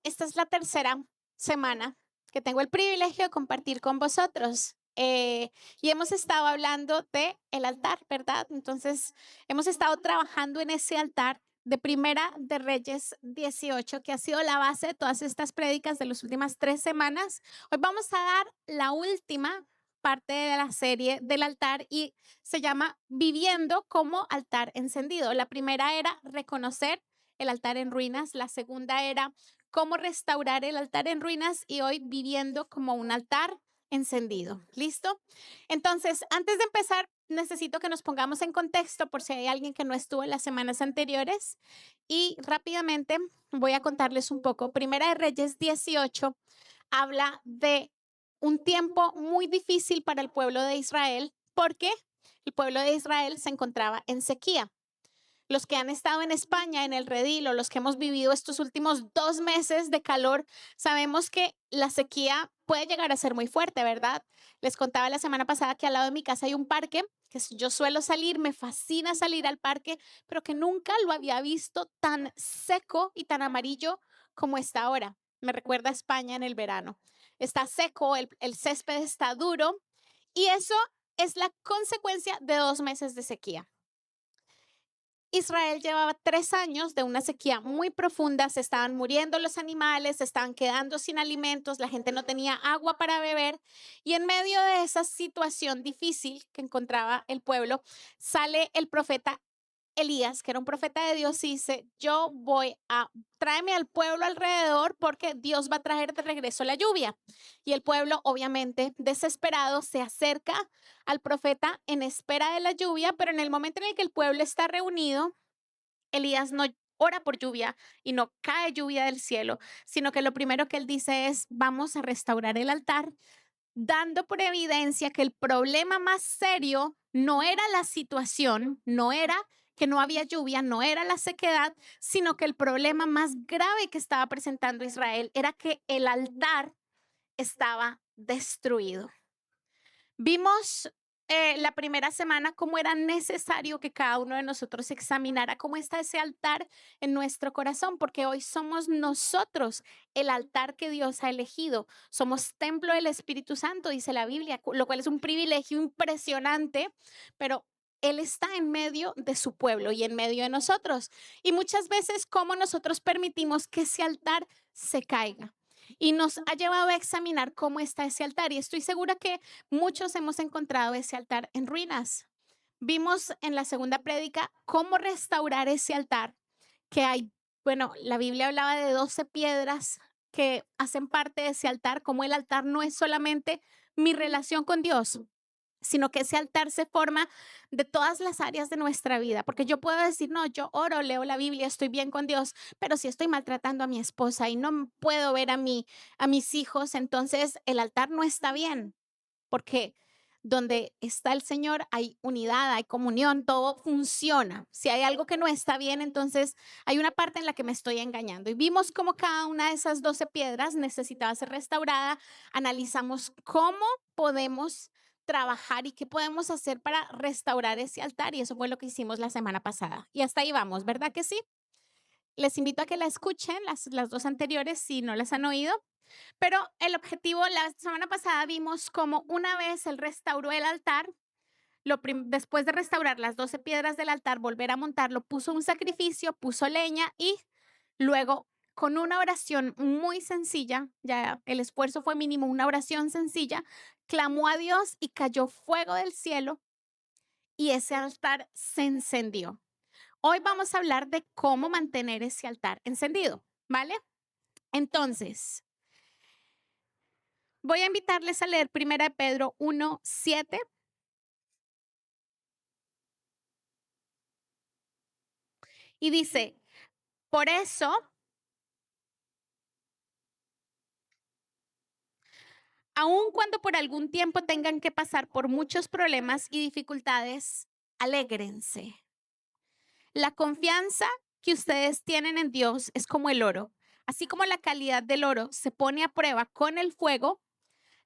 Esta es la tercera semana que tengo el privilegio de compartir con vosotros. Y hemos estado hablando de el altar, ¿verdad? Entonces, hemos estado trabajando en ese altar de Primera de Reyes 18, que ha sido la base de todas estas prédicas de las últimas 3 semanas. Hoy vamos a dar la última parte de la serie del altar y se llama Viviendo como altar encendido. La primera era reconocer el altar en ruinas, la segunda era cómo restaurar el altar en ruinas y hoy viviendo como un altar encendido. ¿Listo? Entonces, antes de empezar, necesito que nos pongamos en contexto por si hay alguien que no estuvo en las semanas anteriores y rápidamente voy a contarles un poco. Primera de Reyes 18 habla de un tiempo muy difícil para el pueblo de Israel porque el pueblo de Israel se encontraba en sequía. Los que han estado en España, en el Redil, o los que hemos vivido estos últimos 2 meses de calor, sabemos que la sequía puede llegar a ser muy fuerte, ¿verdad? Les contaba la semana pasada que al lado de mi casa hay un parque, yo suelo salir, me fascina salir al parque, pero que nunca lo había visto tan seco y tan amarillo como está ahora. Me recuerda a España en el verano. Está seco, el césped está duro y eso es la consecuencia de 2 meses de sequía. Israel llevaba 3 años de una sequía muy profunda, se estaban muriendo los animales, se estaban quedando sin alimentos, la gente no tenía agua para beber y en medio de esa situación difícil que encontraba el pueblo, sale el profeta Elías, que era un profeta de Dios, y dice, yo voy a, tráeme al pueblo alrededor porque Dios va a traer de regreso la lluvia. Y el pueblo, obviamente, desesperado, se acerca al profeta en espera de la lluvia, pero en el momento en el que el pueblo está reunido, Elías no ora por lluvia y no cae lluvia del cielo, sino que lo primero que él dice es, vamos a restaurar el altar, dando por evidencia que el problema más serio no era la situación, no era que no había lluvia, no era la sequedad, sino que el problema más grave que estaba presentando Israel era que el altar estaba destruido. Vimos la primera semana cómo era necesario que cada uno de nosotros examinara cómo está ese altar en nuestro corazón, porque hoy somos nosotros el altar que Dios ha elegido. Somos templo del Espíritu Santo, dice la Biblia, lo cual es un privilegio impresionante, pero Él está en medio de su pueblo y en medio de nosotros. Y muchas veces, ¿cómo nosotros permitimos que ese altar se caiga? Y nos ha llevado a examinar cómo está ese altar. Y estoy segura que muchos hemos encontrado ese altar en ruinas. Vimos en la segunda prédica cómo restaurar ese altar que hay. Bueno, la Biblia hablaba de 12 piedras que hacen parte de ese altar, como el altar no es solamente mi relación con Dios, sino que ese altar se forma de todas las áreas de nuestra vida, porque yo puedo decir, no, yo oro, leo la Biblia, estoy bien con Dios, pero si estoy maltratando a mi esposa y no puedo ver a mis hijos, entonces el altar no está bien, porque donde está el Señor hay unidad, hay comunión, todo funciona. Si hay algo que no está bien, entonces hay una parte en la que me estoy engañando. Y vimos cómo cada una de esas 12 piedras necesitaba ser restaurada. Analizamos cómo podemos trabajar y qué podemos hacer para restaurar ese altar. Y eso fue lo que hicimos la semana pasada. Y hasta ahí vamos, ¿verdad que sí? Les invito a que la escuchen, las dos anteriores, si no las han oído. Pero el objetivo, la semana pasada vimos cómo una vez él restauró el altar, después de restaurar las 12 piedras del altar, volver a montarlo, puso un sacrificio, puso leña y luego con una oración muy sencilla, ya el esfuerzo fue mínimo, una oración sencilla, clamó a Dios y cayó fuego del cielo y ese altar se encendió. Hoy vamos a hablar de cómo mantener ese altar encendido, ¿vale? Entonces, voy a invitarles a leer 1 Pedro 1:7 y dice, por eso, aun cuando por algún tiempo tengan que pasar por muchos problemas y dificultades, alégrense. La confianza que ustedes tienen en Dios es como el oro. Así como la calidad del oro se pone a prueba con el fuego,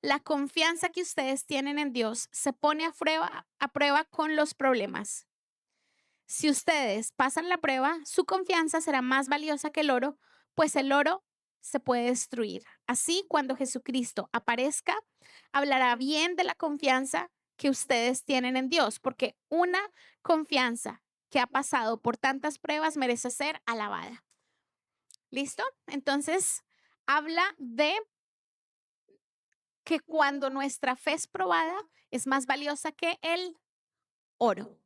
la confianza que ustedes tienen en Dios se pone a prueba con los problemas. Si ustedes pasan la prueba, su confianza será más valiosa que el oro, pues el oro se puede destruir. Así, cuando Jesucristo aparezca, hablará bien de la confianza que ustedes tienen en Dios, porque una confianza que ha pasado por tantas pruebas merece ser alabada. ¿Listo? Entonces, habla de que cuando nuestra fe es probada, es más valiosa que el oro.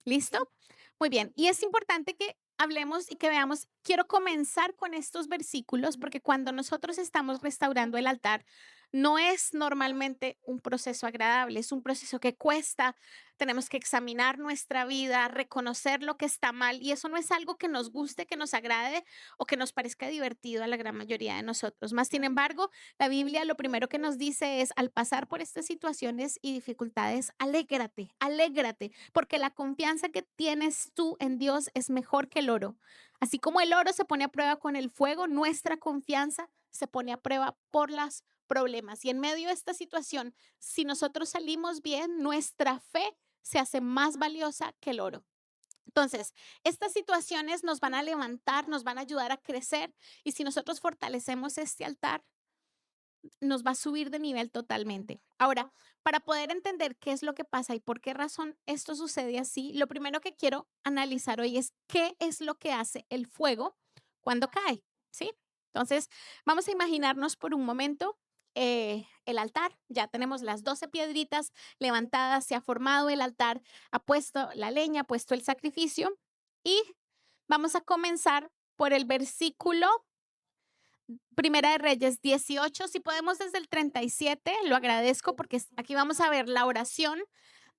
¿Listo? Muy bien. Y es importante que hablemos y que veamos, quiero comenzar con estos versículos porque cuando nosotros estamos restaurando el altar, no es normalmente un proceso agradable, es un proceso que cuesta, tenemos que examinar nuestra vida, reconocer lo que está mal y eso no es algo que nos guste, que nos agrade o que nos parezca divertido a la gran mayoría de nosotros. Más sin embargo, la Biblia lo primero que nos dice es, al pasar por estas situaciones y dificultades, alégrate, alégrate, porque la confianza que tienes tú en Dios es mejor que el oro. Así como el oro se pone a prueba con el fuego, nuestra confianza se pone a prueba por los problemas. Y en medio de esta situación, si nosotros salimos bien, nuestra fe se hace más valiosa que el oro. Entonces, estas situaciones nos van a levantar, nos van a ayudar a crecer y si nosotros fortalecemos este altar, nos va a subir de nivel totalmente. Ahora, para poder entender qué es lo que pasa y por qué razón esto sucede así, lo primero que quiero analizar hoy es qué es lo que hace el fuego cuando cae, ¿sí? Entonces, vamos a imaginarnos por un momento el altar. Ya tenemos las 12 piedritas levantadas, se ha formado el altar, ha puesto la leña, ha puesto el sacrificio y vamos a comenzar por el versículo Primera de Reyes 18, si podemos desde el 37, lo agradezco porque aquí vamos a ver la oración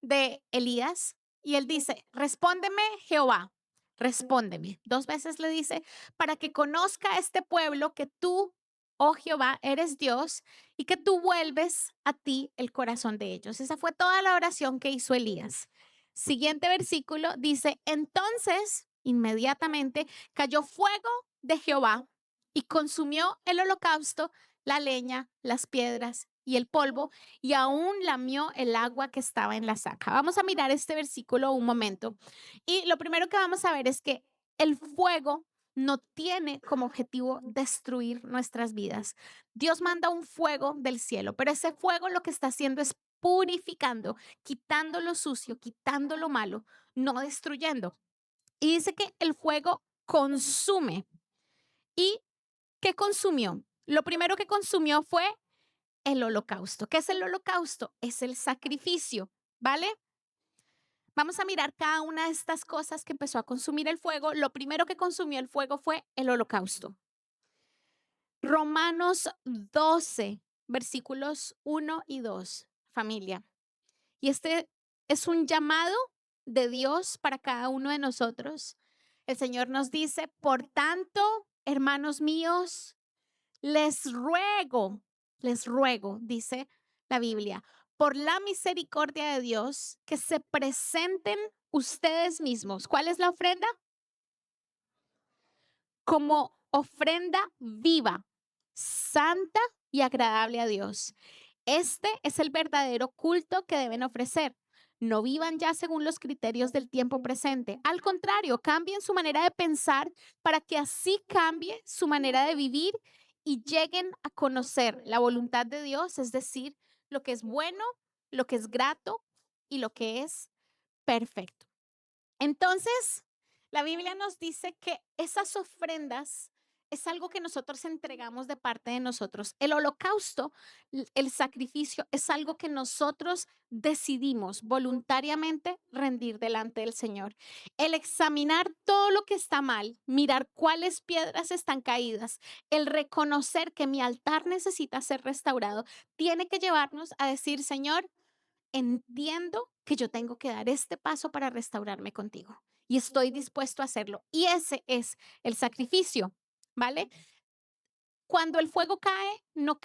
de Elías y él dice, respóndeme Jehová, respóndeme. Dos veces le dice, para que conozca este pueblo que tú, oh Jehová, eres Dios y que tú vuelves a ti el corazón de ellos. Esa fue toda la oración que hizo Elías. Siguiente versículo dice, entonces inmediatamente cayó fuego de Jehová y consumió el holocausto, la leña, las piedras y el polvo, y aún lamió el agua que estaba en la saca. Vamos a mirar este versículo un momento. Y lo primero que vamos a ver es que el fuego no tiene como objetivo destruir nuestras vidas. Dios manda un fuego del cielo, pero ese fuego lo que está haciendo es purificando, quitando lo sucio, quitando lo malo, no destruyendo. Y dice que el fuego consume. ¿Y qué consumió? Lo primero que consumió fue el holocausto. ¿Qué es el holocausto? Es el sacrificio, ¿vale? Vamos a mirar cada una de estas cosas que empezó a consumir el fuego. Lo primero que consumió el fuego fue el holocausto. Romanos 12, versículos 1 y 2, familia. Y este es un llamado de Dios para cada uno de nosotros. El Señor nos dice, por tanto, hermanos míos, les ruego, dice la Biblia, por la misericordia de Dios, que se presenten ustedes mismos. ¿Cuál es la ofrenda? Como ofrenda viva, santa y agradable a Dios. Este es el verdadero culto que deben ofrecer. No vivan ya según los criterios del tiempo presente. Al contrario, cambien su manera de pensar para que así cambie su manera de vivir y lleguen a conocer la voluntad de Dios, es decir, lo que es bueno, lo que es grato y lo que es perfecto. Entonces, la Biblia nos dice que esas ofrendas es algo que nosotros entregamos de parte de nosotros. El holocausto, el sacrificio, es algo que nosotros decidimos voluntariamente rendir delante del Señor. El examinar todo lo que está mal, mirar cuáles piedras están caídas, el reconocer que mi altar necesita ser restaurado, tiene que llevarnos a decir, Señor, entiendo que yo tengo que dar este paso para restaurarme contigo y estoy dispuesto a hacerlo. Y ese es el sacrificio, ¿vale? Cuando el fuego cae, no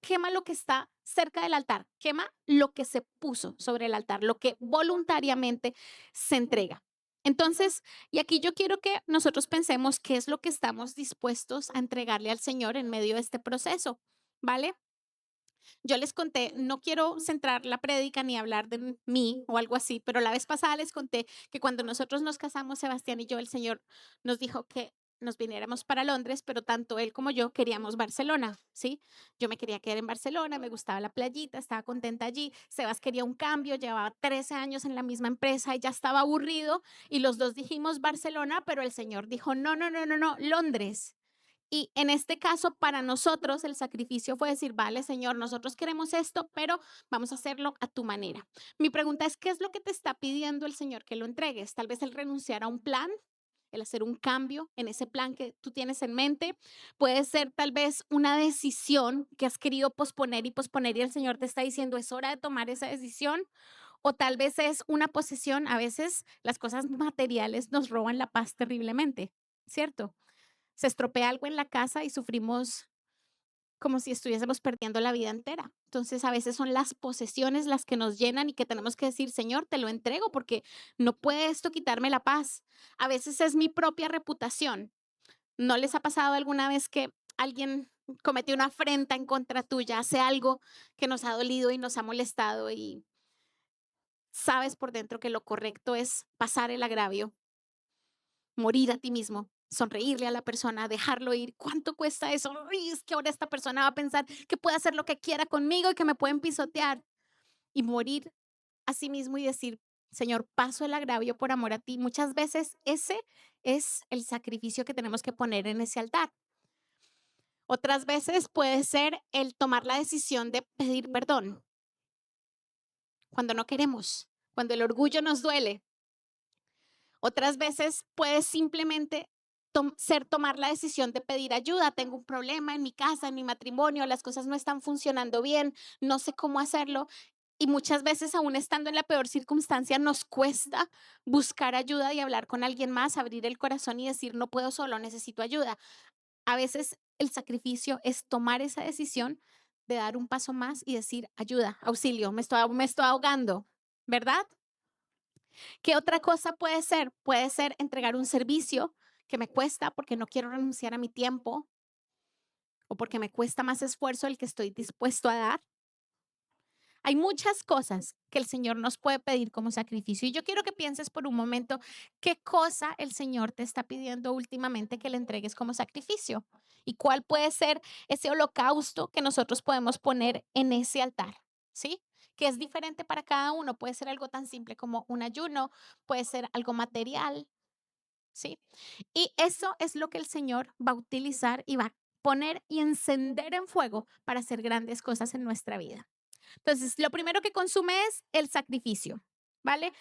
quema lo que está cerca del altar, quema lo que se puso sobre el altar, lo que voluntariamente se entrega. Entonces, y aquí yo quiero que nosotros pensemos qué es lo que estamos dispuestos a entregarle al Señor en medio de este proceso, ¿vale? Yo les conté, no quiero centrar la prédica ni hablar de mí o algo así, pero la vez pasada les conté que cuando nosotros nos casamos, Sebastián y yo, el Señor nos dijo que nos viniéramos para Londres, pero tanto él como yo queríamos Barcelona, ¿sí? Yo me quería quedar en Barcelona, me gustaba la playita, estaba contenta allí. Sebas quería un cambio, llevaba 13 años en la misma empresa y ya estaba aburrido y los dos dijimos Barcelona, pero el señor dijo, no, no, no, no, no, Londres. Y en este caso, para nosotros, el sacrificio fue decir, vale, Señor, nosotros queremos esto, pero vamos a hacerlo a tu manera. Mi pregunta es, ¿qué es lo que te está pidiendo el Señor que lo entregues? Tal vez el renunciar a un plan, el hacer un cambio en ese plan que tú tienes en mente. Puede ser tal vez una decisión que has querido posponer y el Señor te está diciendo, es hora de tomar esa decisión. O tal vez es una posesión. A veces las cosas materiales nos roban la paz terriblemente, ¿cierto? Se estropea algo en la casa y sufrimos como si estuviésemos perdiendo la vida entera. Entonces, a veces son las posesiones las que nos llenan y que tenemos que decir, Señor, te lo entrego porque no puede esto quitarme la paz. A veces es mi propia reputación. ¿No les ha pasado alguna vez que alguien cometió una afrenta en contra tuya, hace algo que nos ha dolido y nos ha molestado y sabes por dentro que lo correcto es pasar el agravio, morir a ti mismo, sonreírle a la persona, dejarlo ir? ¿Cuánto cuesta eso? Uy, es que ahora esta persona va a pensar que puede hacer lo que quiera conmigo y que me pueden pisotear y morir a sí mismo y decir, Señor, paso el agravio por amor a ti. Muchas veces ese es el sacrificio que tenemos que poner en ese altar. Otras veces puede ser el tomar la decisión de pedir perdón cuando no queremos, cuando el orgullo nos duele. Otras veces puede simplemente ser tomar la decisión de pedir ayuda. Tengo un problema en mi casa, en mi matrimonio, las cosas no están funcionando bien, no sé cómo hacerlo. Y muchas veces, aún estando en la peor circunstancia, nos cuesta buscar ayuda y hablar con alguien más, abrir el corazón y decir, no puedo solo, necesito ayuda. A veces el sacrificio es tomar esa decisión de dar un paso más y decir, ayuda, auxilio, me estoy ahogando, ¿verdad? ¿Qué otra cosa puede ser? Puede ser entregar un servicio que me cuesta porque no quiero renunciar a mi tiempo o porque me cuesta más esfuerzo el que estoy dispuesto a dar. Hay muchas cosas que el Señor nos puede pedir como sacrificio y yo quiero que pienses por un momento qué cosa el Señor te está pidiendo últimamente que le entregues como sacrificio y cuál puede ser ese holocausto que nosotros podemos poner en ese altar, ¿sí? Que es diferente para cada uno. Puede ser algo tan simple como un ayuno, puede ser algo material, ¿sí? Y eso es lo que el Señor va a utilizar y va a poner y encender en fuego para hacer grandes cosas en nuestra vida. Entonces, lo primero que consume es el sacrificio, ¿vale?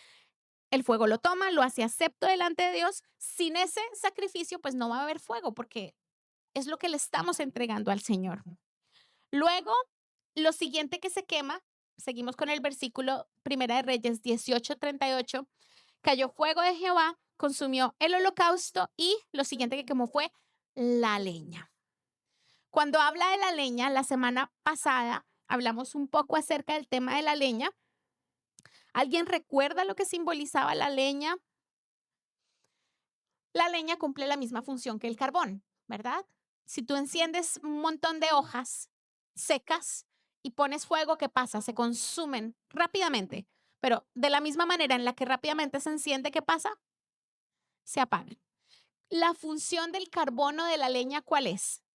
El fuego lo toma, lo hace acepto delante de Dios. Sin ese sacrificio, pues no va a haber fuego porque es lo que le estamos entregando al Señor. Luego, lo siguiente que se quema, seguimos con el versículo Primera de Reyes 18:38, cayó fuego de Jehová, consumió el holocausto y lo siguiente que quemó fue la leña. Cuando habla de la leña, la semana pasada hablamos un poco acerca del tema de la leña. ¿Alguien recuerda lo que simbolizaba la leña? La leña cumple la misma función que el carbón, ¿verdad? Si tú enciendes un montón de hojas secas y pones fuego, ¿qué pasa? Se consumen rápidamente, pero de la misma manera en la que rápidamente se enciende, ¿qué pasa? Se apagan. La función del carbono de la leña, ¿cuál es?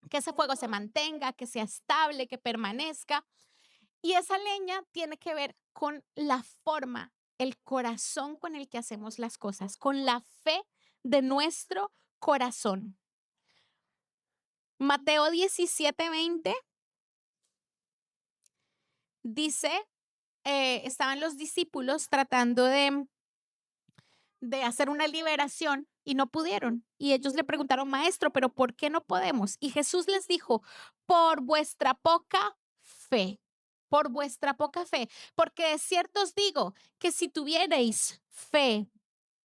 Que ese fuego se mantenga, que sea estable, que permanezca. Y esa leña tiene que ver con la forma, el corazón con el que hacemos las cosas, con la fe de nuestro corazón. Mateo 17:20 dice, estaban los discípulos tratando de hacer una liberación y no pudieron. Y ellos le preguntaron, maestro, pero ¿por qué no podemos? Y Jesús les dijo, por vuestra poca fe, por vuestra poca fe, porque de cierto os digo que si tuvierais fe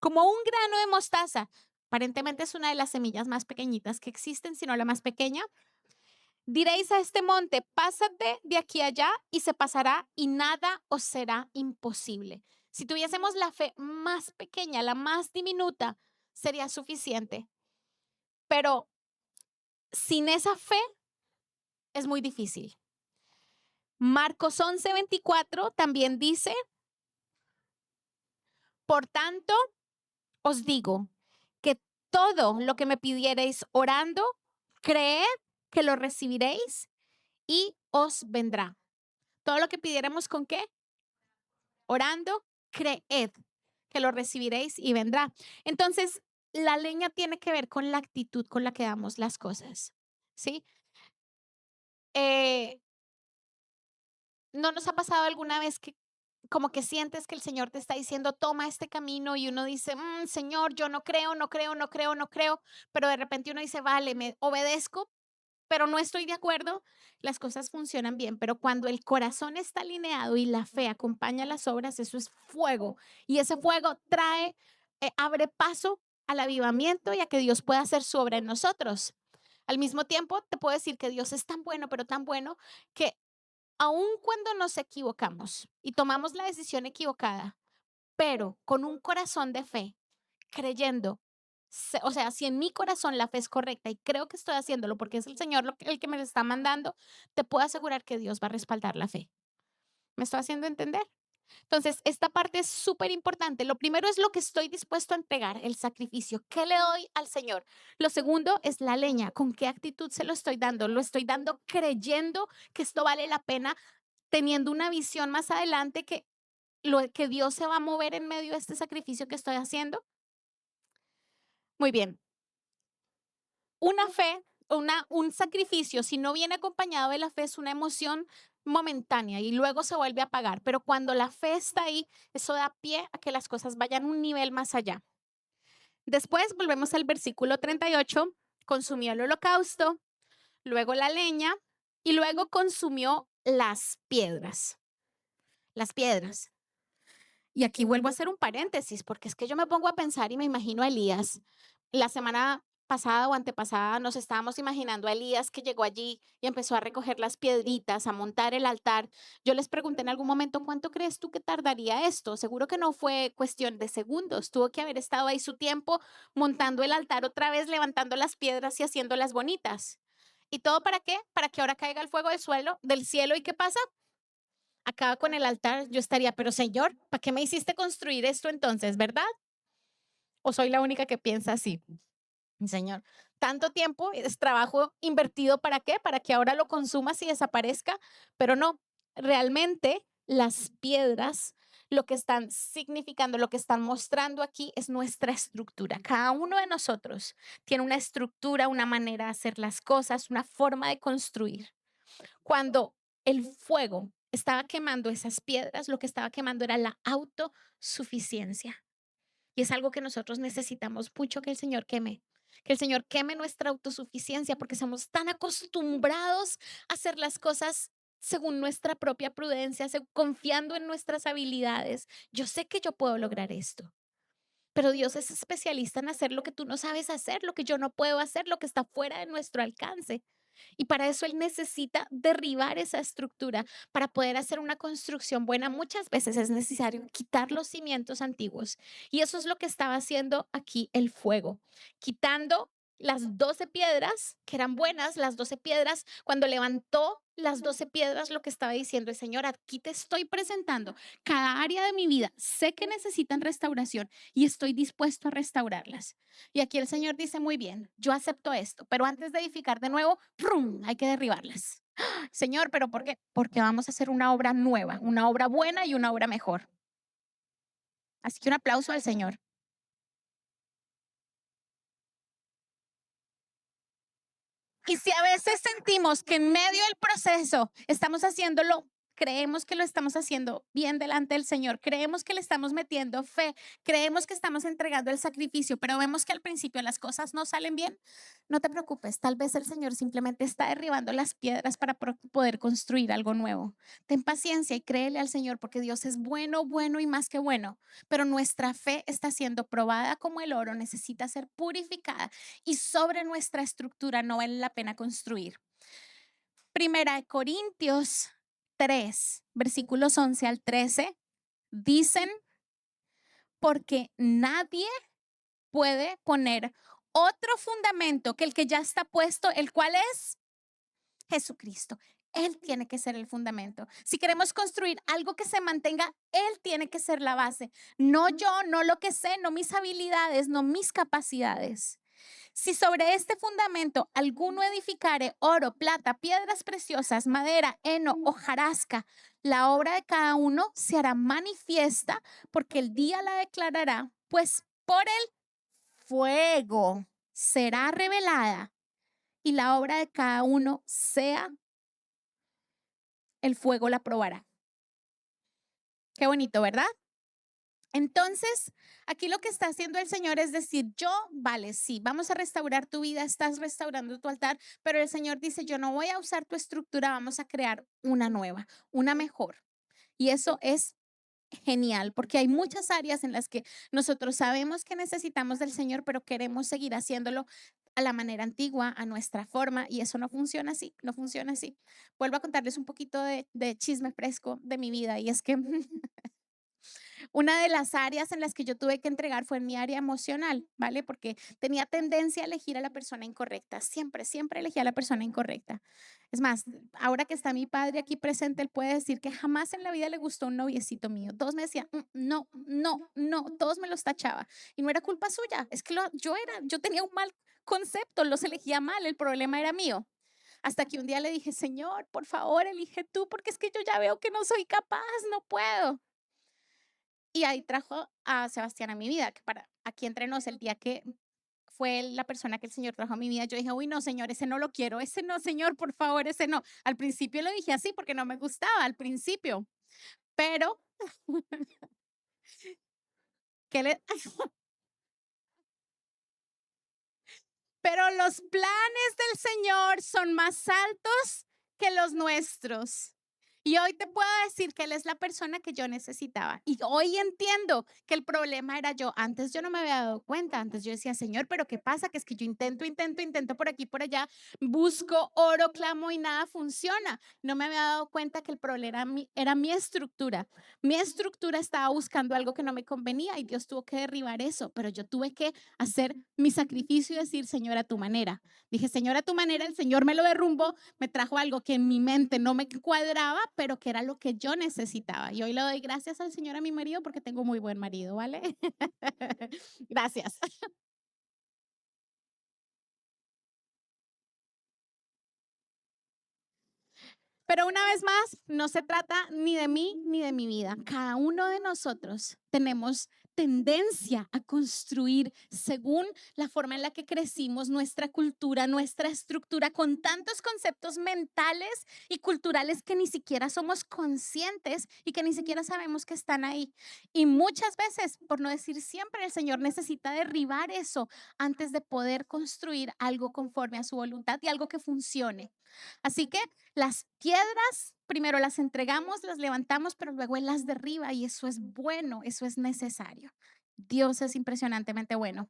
como un grano de mostaza, aparentemente es una de las semillas más pequeñitas que existen, sino la más pequeña, diréis a este monte, pásate de aquí a allá y se pasará y nada os será imposible. Si tuviésemos la fe más pequeña, la más diminuta, sería suficiente. Pero sin esa fe es muy difícil. Marcos 11:24 también dice, Por tanto, os digo que todo lo que me pidiereis orando, creed que lo recibiréis y os vendrá. Todo lo que pidiéramos, ¿con qué? Orando, creed que lo recibiréis y vendrá. Entonces, la leña tiene que ver con la actitud con la que damos las cosas, ¿sí? Eh, ¿No nos ha pasado alguna vez que como que sientes que el Señor te está diciendo, toma este camino y uno dice, Señor, yo no creo, no creo, no creo, no creo, pero de repente uno dice, vale, me obedezco, pero no estoy de acuerdo, las cosas funcionan bien, pero cuando el corazón está alineado y la fe acompaña las obras, eso es fuego y ese fuego trae, abre paso al avivamiento y a que Dios pueda hacer su obra en nosotros. Al mismo tiempo, te puedo decir que Dios es tan bueno, pero tan bueno que aun cuando nos equivocamos y tomamos la decisión equivocada, pero con un corazón de fe, creyendo, o sea, si en mi corazón la fe es correcta y creo que estoy haciéndolo porque es el Señor el que me lo está mandando, te puedo asegurar que Dios va a respaldar la fe. ¿Me estoy haciendo entender? Entonces, esta parte es súper importante. Lo primero es lo que estoy dispuesto a entregar, el sacrificio. ¿Qué le doy al Señor? Lo segundo es la leña. ¿Con qué actitud se lo estoy dando? Lo estoy dando creyendo que esto vale la pena, teniendo una visión más adelante que Dios se va a mover en medio de este sacrificio que estoy haciendo. Muy bien. Una fe, un sacrificio, si no viene acompañado de la fe, es una emoción momentánea y luego se vuelve a apagar. Pero cuando la fe está ahí, eso da pie a que las cosas vayan un nivel más allá. Después volvemos al versículo 38. Consumió el holocausto, luego la leña y luego consumió las piedras. Las piedras. Y aquí vuelvo a hacer un paréntesis, porque es que yo me pongo a pensar y me imagino a Elías. La semana pasada o antepasada nos estábamos imaginando a Elías que llegó allí y empezó a recoger las piedritas, a montar el altar. Yo les pregunté en algún momento, ¿cuánto crees tú que tardaría esto? Seguro que no fue cuestión de segundos. Tuvo que haber estado ahí su tiempo montando el altar otra vez, levantando las piedras y haciéndolas bonitas. ¿Y todo para qué? Para que ahora caiga el fuego del cielo. ¿Y qué pasa? Acaba con el altar, yo estaría, pero Señor, ¿para qué me hiciste construir esto entonces, verdad? ¿O soy la única que piensa así? Señor, tanto tiempo es trabajo invertido para qué? Para que ahora lo consumas y desaparezca, pero no, realmente las piedras lo que están significando, lo que están mostrando aquí es nuestra estructura. Cada uno de nosotros tiene una estructura, una manera de hacer las cosas, una forma de construir. Cuando el fuego estaba quemando esas piedras, lo que estaba quemando era la autosuficiencia. Y es algo que nosotros necesitamos mucho que el Señor queme nuestra autosuficiencia porque somos tan acostumbrados a hacer las cosas según nuestra propia prudencia, confiando en nuestras habilidades. Yo sé que yo puedo lograr esto, pero Dios es especialista en hacer lo que tú no sabes hacer, lo que yo no puedo hacer, lo que está fuera de nuestro alcance. Y para eso Él necesita derribar esa estructura. Para poder hacer una construcción buena, muchas veces es necesario quitar los cimientos antiguos. Y eso es lo que estaba haciendo aquí el fuego, quitando las 12 piedras, que eran buenas, las 12 piedras. Cuando levantó las 12 piedras, lo que estaba diciendo es, Señor, aquí te estoy presentando cada área de mi vida. Sé que necesitan restauración y estoy dispuesto a restaurarlas. Y aquí el Señor dice, muy bien, yo acepto esto, pero antes de edificar de nuevo, ¡prum!, hay que derribarlas. Señor, ¿pero por qué? Porque vamos a hacer una obra nueva, una obra buena y una obra mejor. Así que un aplauso al Señor. Y si a veces sentimos que en medio del proceso estamos haciéndolo, creemos que lo estamos haciendo bien delante del Señor, creemos que le estamos metiendo fe, creemos que estamos entregando el sacrificio, pero vemos que al principio las cosas no salen bien, no te preocupes, tal vez el Señor simplemente está derribando las piedras para poder construir algo nuevo. Ten paciencia y créele al Señor porque Dios es bueno, bueno y más que bueno, pero nuestra fe está siendo probada como el oro, necesita ser purificada y sobre nuestra estructura no vale la pena construir. Primera de Corintios 3, versículos 11 al 13, dicen, porque nadie puede poner otro fundamento que el que ya está puesto, el cual es Jesucristo. Él tiene que ser el fundamento. Si queremos construir algo que se mantenga, Él tiene que ser la base. No yo, no lo que sé, no mis habilidades, no mis capacidades. Si sobre este fundamento alguno edificare oro, plata, piedras preciosas, madera, heno, hojarasca, la obra de cada uno se hará manifiesta porque el día la declarará, pues por el fuego será revelada y la obra de cada uno sea, el fuego la probará. Qué bonito, ¿verdad? Entonces, aquí lo que está haciendo el Señor es decir, yo, vale, sí, vamos a restaurar tu vida, estás restaurando tu altar, pero el Señor dice, yo no voy a usar tu estructura, vamos a crear una nueva, una mejor. Y eso es genial, porque hay muchas áreas en las que nosotros sabemos que necesitamos del Señor, pero queremos seguir haciéndolo a la manera antigua, a nuestra forma, y eso no funciona así, no funciona así. Vuelvo a contarles un poquito de chisme fresco de mi vida, y es que una de las áreas en las que yo tuve que entregar fue en mi área emocional, ¿vale? Porque tenía tendencia a elegir a la persona incorrecta. Siempre, siempre elegí a la persona incorrecta. Es más, ahora que está mi padre aquí presente, él puede decir que jamás en la vida le gustó un noviecito mío. Todos me decían, no, no, no, todos me los tachaba. Y no era culpa suya, es que yo tenía un mal concepto, los elegía mal, el problema era mío. Hasta que un día le dije, Señor, por favor, elige tú, porque es que yo ya veo que no soy capaz, no puedo. Y ahí trajo a Sebastián a mi vida, que para aquí entre nos, el día que fue la persona que el Señor trajo a mi vida, yo dije, uy, no, Señor, ese no lo quiero, ese no, Señor, por favor, ese no. Al principio lo dije así porque no me gustaba, al principio, pero, ¿qué le? Pero los planes del Señor son más altos que los nuestros. Y hoy te puedo decir que Él es la persona que yo necesitaba. Y hoy entiendo que el problema era yo. Antes yo no me había dado cuenta. Antes yo decía, Señor, pero ¿qué pasa? Que es que yo intento por aquí, por allá, busco, oro, clamo y nada funciona. No me había dado cuenta que el problema era mi estructura. Mi estructura estaba buscando algo que no me convenía y Dios tuvo que derribar eso. Pero yo tuve que hacer mi sacrificio y decir, Señor, a tu manera. Dije, Señor, a tu manera, el Señor me lo derrumbó, me trajo algo que en mi mente no me cuadraba, pero que era lo que yo necesitaba. Y hoy le doy gracias al Señor a mi marido porque tengo muy buen marido, ¿vale? Gracias. Pero una vez más, no se trata ni de mí ni de mi vida. Cada uno de nosotros tenemos tendencia a construir según la forma en la que crecimos, nuestra cultura, nuestra estructura, con tantos conceptos mentales y culturales que ni siquiera somos conscientes y que ni siquiera sabemos que están ahí. Y muchas veces, por no decir siempre, el Señor necesita derribar eso antes de poder construir algo conforme a su voluntad y algo que funcione. Así que las piedras primero las entregamos, las levantamos, pero luego Él las derriba y eso es bueno, eso es necesario. Dios es impresionantemente bueno.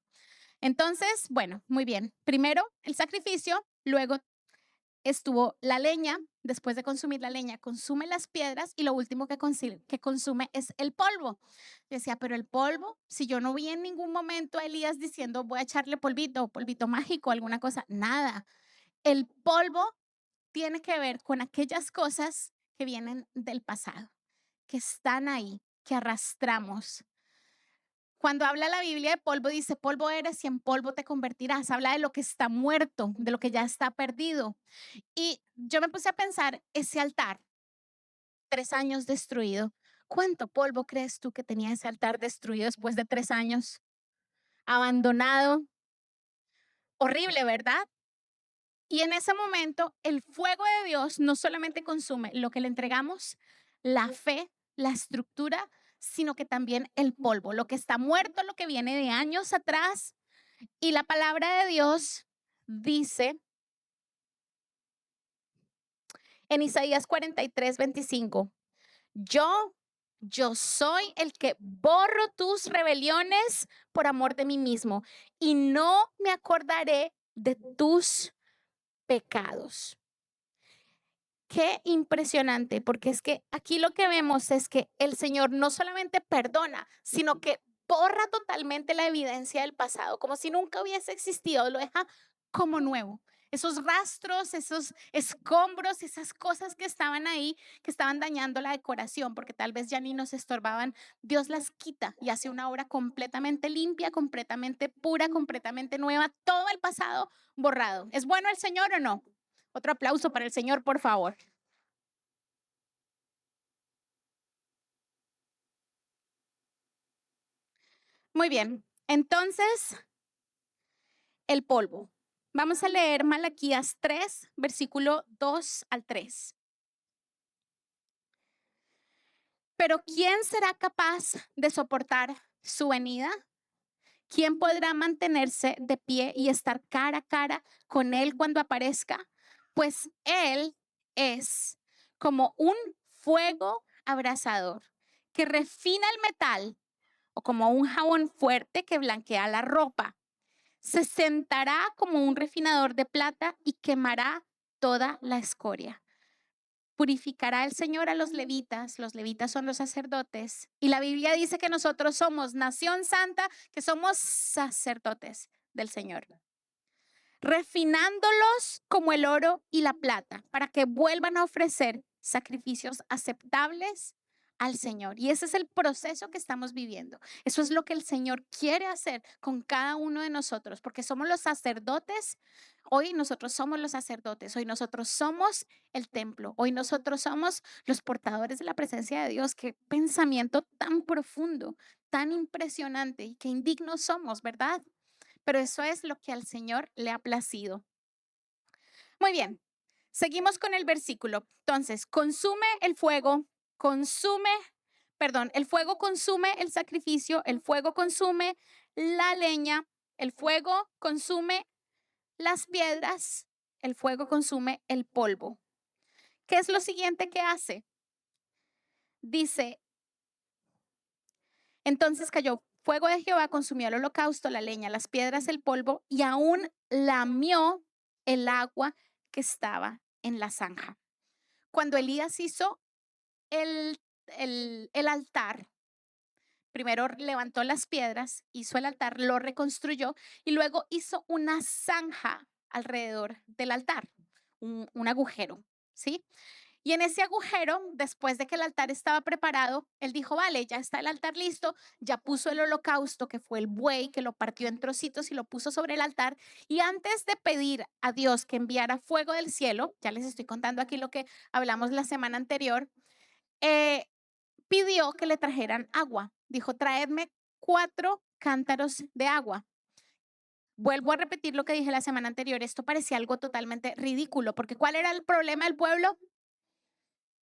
Entonces, bueno, muy bien. Primero el sacrificio, luego estuvo la leña. Después de consumir la leña, consume las piedras y lo último que consume es el polvo. Yo decía, pero el polvo, si yo no vi en ningún momento a Elías diciendo voy a echarle polvito, polvito mágico, alguna cosa, nada. El polvo tiene que ver con aquellas cosas que vienen del pasado, que están ahí, que arrastramos. Cuando habla la Biblia de polvo, dice, polvo eres y en polvo te convertirás. Habla de lo que está muerto, de lo que ya está perdido. Y yo me puse a pensar, ese altar, 3 años destruido. ¿Cuánto polvo crees tú que tenía ese altar destruido después de 3 años? Abandonado. Horrible, ¿verdad? Y en ese momento, el fuego de Dios no solamente consume lo que le entregamos, la fe, la estructura, sino que también el polvo, lo que está muerto, lo que viene de años atrás. Y la palabra de Dios dice en Isaías 43:25, yo, yo soy el que borro tus rebeliones por amor de mí mismo y no me acordaré de tus pecados. Qué impresionante, porque es que aquí lo que vemos es que el Señor no solamente perdona, sino que borra totalmente la evidencia del pasado, como si nunca hubiese existido, lo deja como nuevo. esos rastros, esos escombros, esas cosas que estaban ahí, que estaban dañando la decoración, porque tal vez ya ni nos estorbaban, Dios las quita y hace una obra completamente limpia, completamente pura, completamente nueva, todo el pasado borrado. ¿Es bueno el Señor o no? Otro aplauso para el Señor, por favor. Muy bien, entonces el polvo. Vamos a leer Malaquías 3, versículo 2 al 3. Pero ¿quién será capaz de soportar su venida? ¿Quién podrá mantenerse de pie y estar cara a cara con él cuando aparezca? Pues él es como un fuego abrasador que refina el metal o como un jabón fuerte que blanquea la ropa. Se sentará como un refinador de plata y quemará toda la escoria. Purificará el Señor a los levitas son los sacerdotes, y la Biblia dice que nosotros somos nación santa, que somos sacerdotes del Señor, refinándolos como el oro y la plata, para que vuelvan a ofrecer sacrificios aceptables al Señor. Y ese es el proceso que estamos viviendo. Eso es lo que el Señor quiere hacer con cada uno de nosotros, porque somos los sacerdotes. Hoy nosotros somos los sacerdotes, hoy nosotros somos el templo, hoy nosotros somos los portadores de la presencia de Dios. Qué pensamiento tan profundo, tan impresionante y qué indignos somos, ¿verdad? Pero eso es lo que al Señor le ha placido. Muy bien, seguimos con el versículo. Entonces, el fuego consume el sacrificio, el fuego consume la leña, el fuego consume las piedras, el fuego consume el polvo. ¿Qué es lo siguiente que hace? Dice, entonces cayó fuego de Jehová, consumió el holocausto, la leña, las piedras, el polvo, y aún lamió el agua que estaba en la zanja. Cuando Elías hizo el altar, primero levantó las piedras, hizo el altar, lo reconstruyó y luego hizo una zanja alrededor del altar, un agujero, ¿sí? Y en ese agujero, después de que el altar estaba preparado, él dijo, vale, ya está el altar listo, ya puso el holocausto, que fue el buey, que lo partió en trocitos y lo puso sobre el altar. Y antes de pedir a Dios que enviara fuego del cielo, ya les estoy contando aquí lo que hablamos la semana anterior, eh, pidió que le trajeran agua. Dijo, traedme 4 cántaros de agua. Vuelvo a repetir lo que dije la semana anterior, esto parecía algo totalmente ridículo, porque ¿cuál era el problema del pueblo?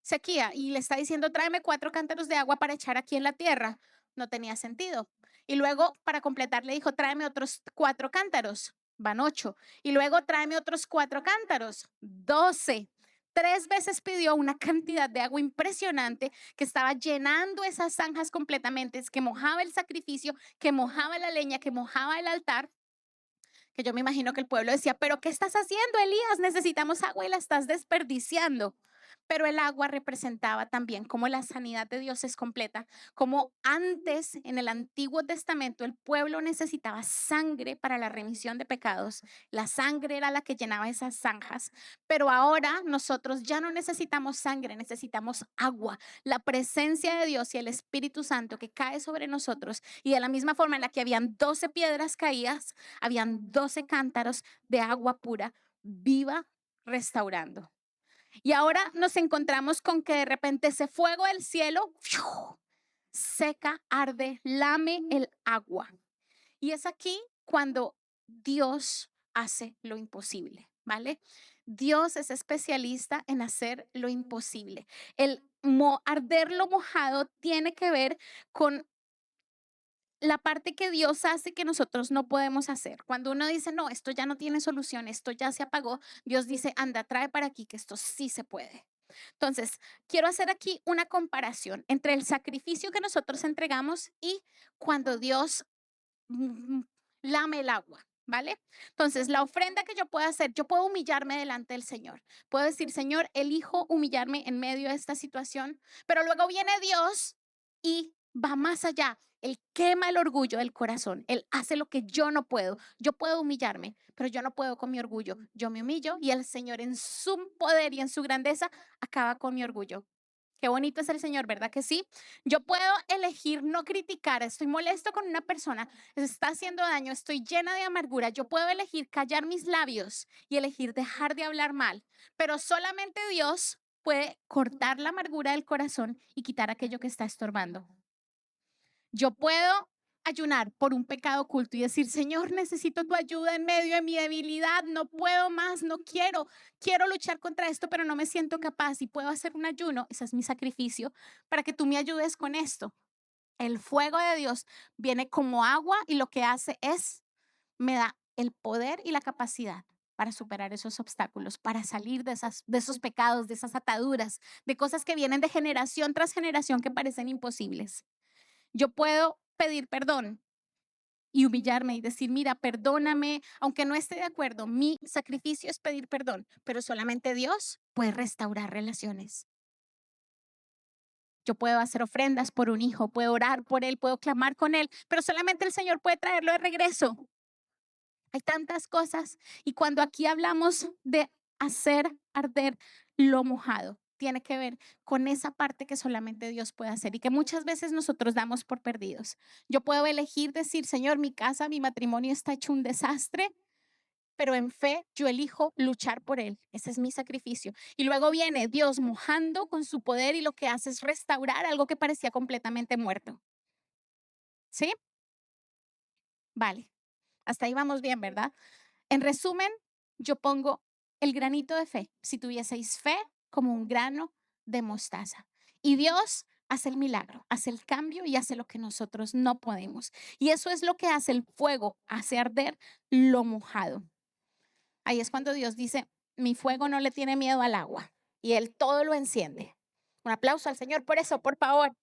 Sequía, y le está diciendo, tráeme 4 cántaros de agua para echar aquí en la tierra. No tenía sentido. Y luego, para completar, le dijo, tráeme otros 4 cántaros. Van 8. Y luego, tráeme otros 4 cántaros. 12. 3 veces pidió una cantidad de agua impresionante que estaba llenando esas zanjas completamente, que mojaba el sacrificio, que mojaba la leña, que mojaba el altar. Que yo me imagino que el pueblo decía, pero ¿qué estás haciendo, Elías? Necesitamos agua y la estás desperdiciando. Pero el agua representaba también cómo la sanidad de Dios es completa, como antes en el Antiguo Testamento el pueblo necesitaba sangre para la remisión de pecados. La sangre era la que llenaba esas zanjas, pero ahora nosotros ya no necesitamos sangre, necesitamos agua, la presencia de Dios y el Espíritu Santo que cae sobre nosotros. Y de la misma forma en la que habían 12 piedras caídas, habían 12 cántaros de agua pura, viva, restaurando. Y ahora nos encontramos con que de repente ese fuego del cielo ¡fiu! Seca, arde, lame el agua. Y es aquí cuando Dios hace lo imposible, ¿vale? Dios es especialista en hacer lo imposible. El arder lo mojado tiene que ver con la parte que Dios hace que nosotros no podemos hacer. Cuando uno dice, no, esto ya no tiene solución, esto ya se apagó, Dios dice, anda, trae para aquí que esto sí se puede. Entonces, quiero hacer aquí una comparación entre el sacrificio que nosotros entregamos y cuando Dios mm, lame el agua. ¿Vale? Entonces, la ofrenda que yo puedo hacer, yo puedo humillarme delante del Señor. Puedo decir, Señor, elijo humillarme en medio de esta situación, pero luego viene Dios y va más allá. Él quema el orgullo del corazón. Él hace lo que yo no puedo. Yo puedo humillarme, pero yo no puedo con mi orgullo. Yo me humillo y el Señor en su poder y en su grandeza acaba con mi orgullo. Qué bonito es el Señor, ¿verdad que sí? Yo puedo elegir no criticar. Estoy molesto con una persona, me está haciendo daño, estoy llena de amargura. Yo puedo elegir callar mis labios y elegir dejar de hablar mal, pero solamente Dios puede cortar la amargura del corazón y quitar aquello que está estorbando. Yo puedo ayunar por un pecado oculto y decir, Señor, necesito tu ayuda en medio de mi debilidad, no puedo más, no quiero luchar contra esto, pero no me siento capaz y puedo hacer un ayuno, ese es mi sacrificio, para que tú me ayudes con esto. El fuego de Dios viene como agua y lo que hace es, me da el poder y la capacidad para superar esos obstáculos, para salir de esos pecados, de esas ataduras, de cosas que vienen de generación tras generación que parecen imposibles. Yo puedo pedir perdón y humillarme y decir, mira, perdóname, aunque no esté de acuerdo, mi sacrificio es pedir perdón, pero solamente Dios puede restaurar relaciones. Yo puedo hacer ofrendas por un hijo, puedo orar por él, puedo clamar con él, pero solamente el Señor puede traerlo de regreso. Hay tantas cosas y cuando aquí hablamos de hacer arder lo mojado, tiene que ver con esa parte que solamente Dios puede hacer y que muchas veces nosotros damos por perdidos. Yo puedo elegir decir, Señor, mi casa, mi matrimonio está hecho un desastre, pero en fe yo elijo luchar por él. Ese es mi sacrificio. Y luego viene Dios mojando con su poder y lo que hace es restaurar algo que parecía completamente muerto. ¿Sí? Vale. Hasta ahí vamos bien, ¿verdad? En resumen, yo pongo el granito de fe. Si tuvieseis fe como un grano de mostaza. Y Dios hace el milagro, hace el cambio y hace lo que nosotros no podemos. Y eso es lo que hace el fuego, hace arder lo mojado. Ahí es cuando Dios dice, mi fuego no le tiene miedo al agua y Él todo lo enciende. Un aplauso al Señor por eso, por favor.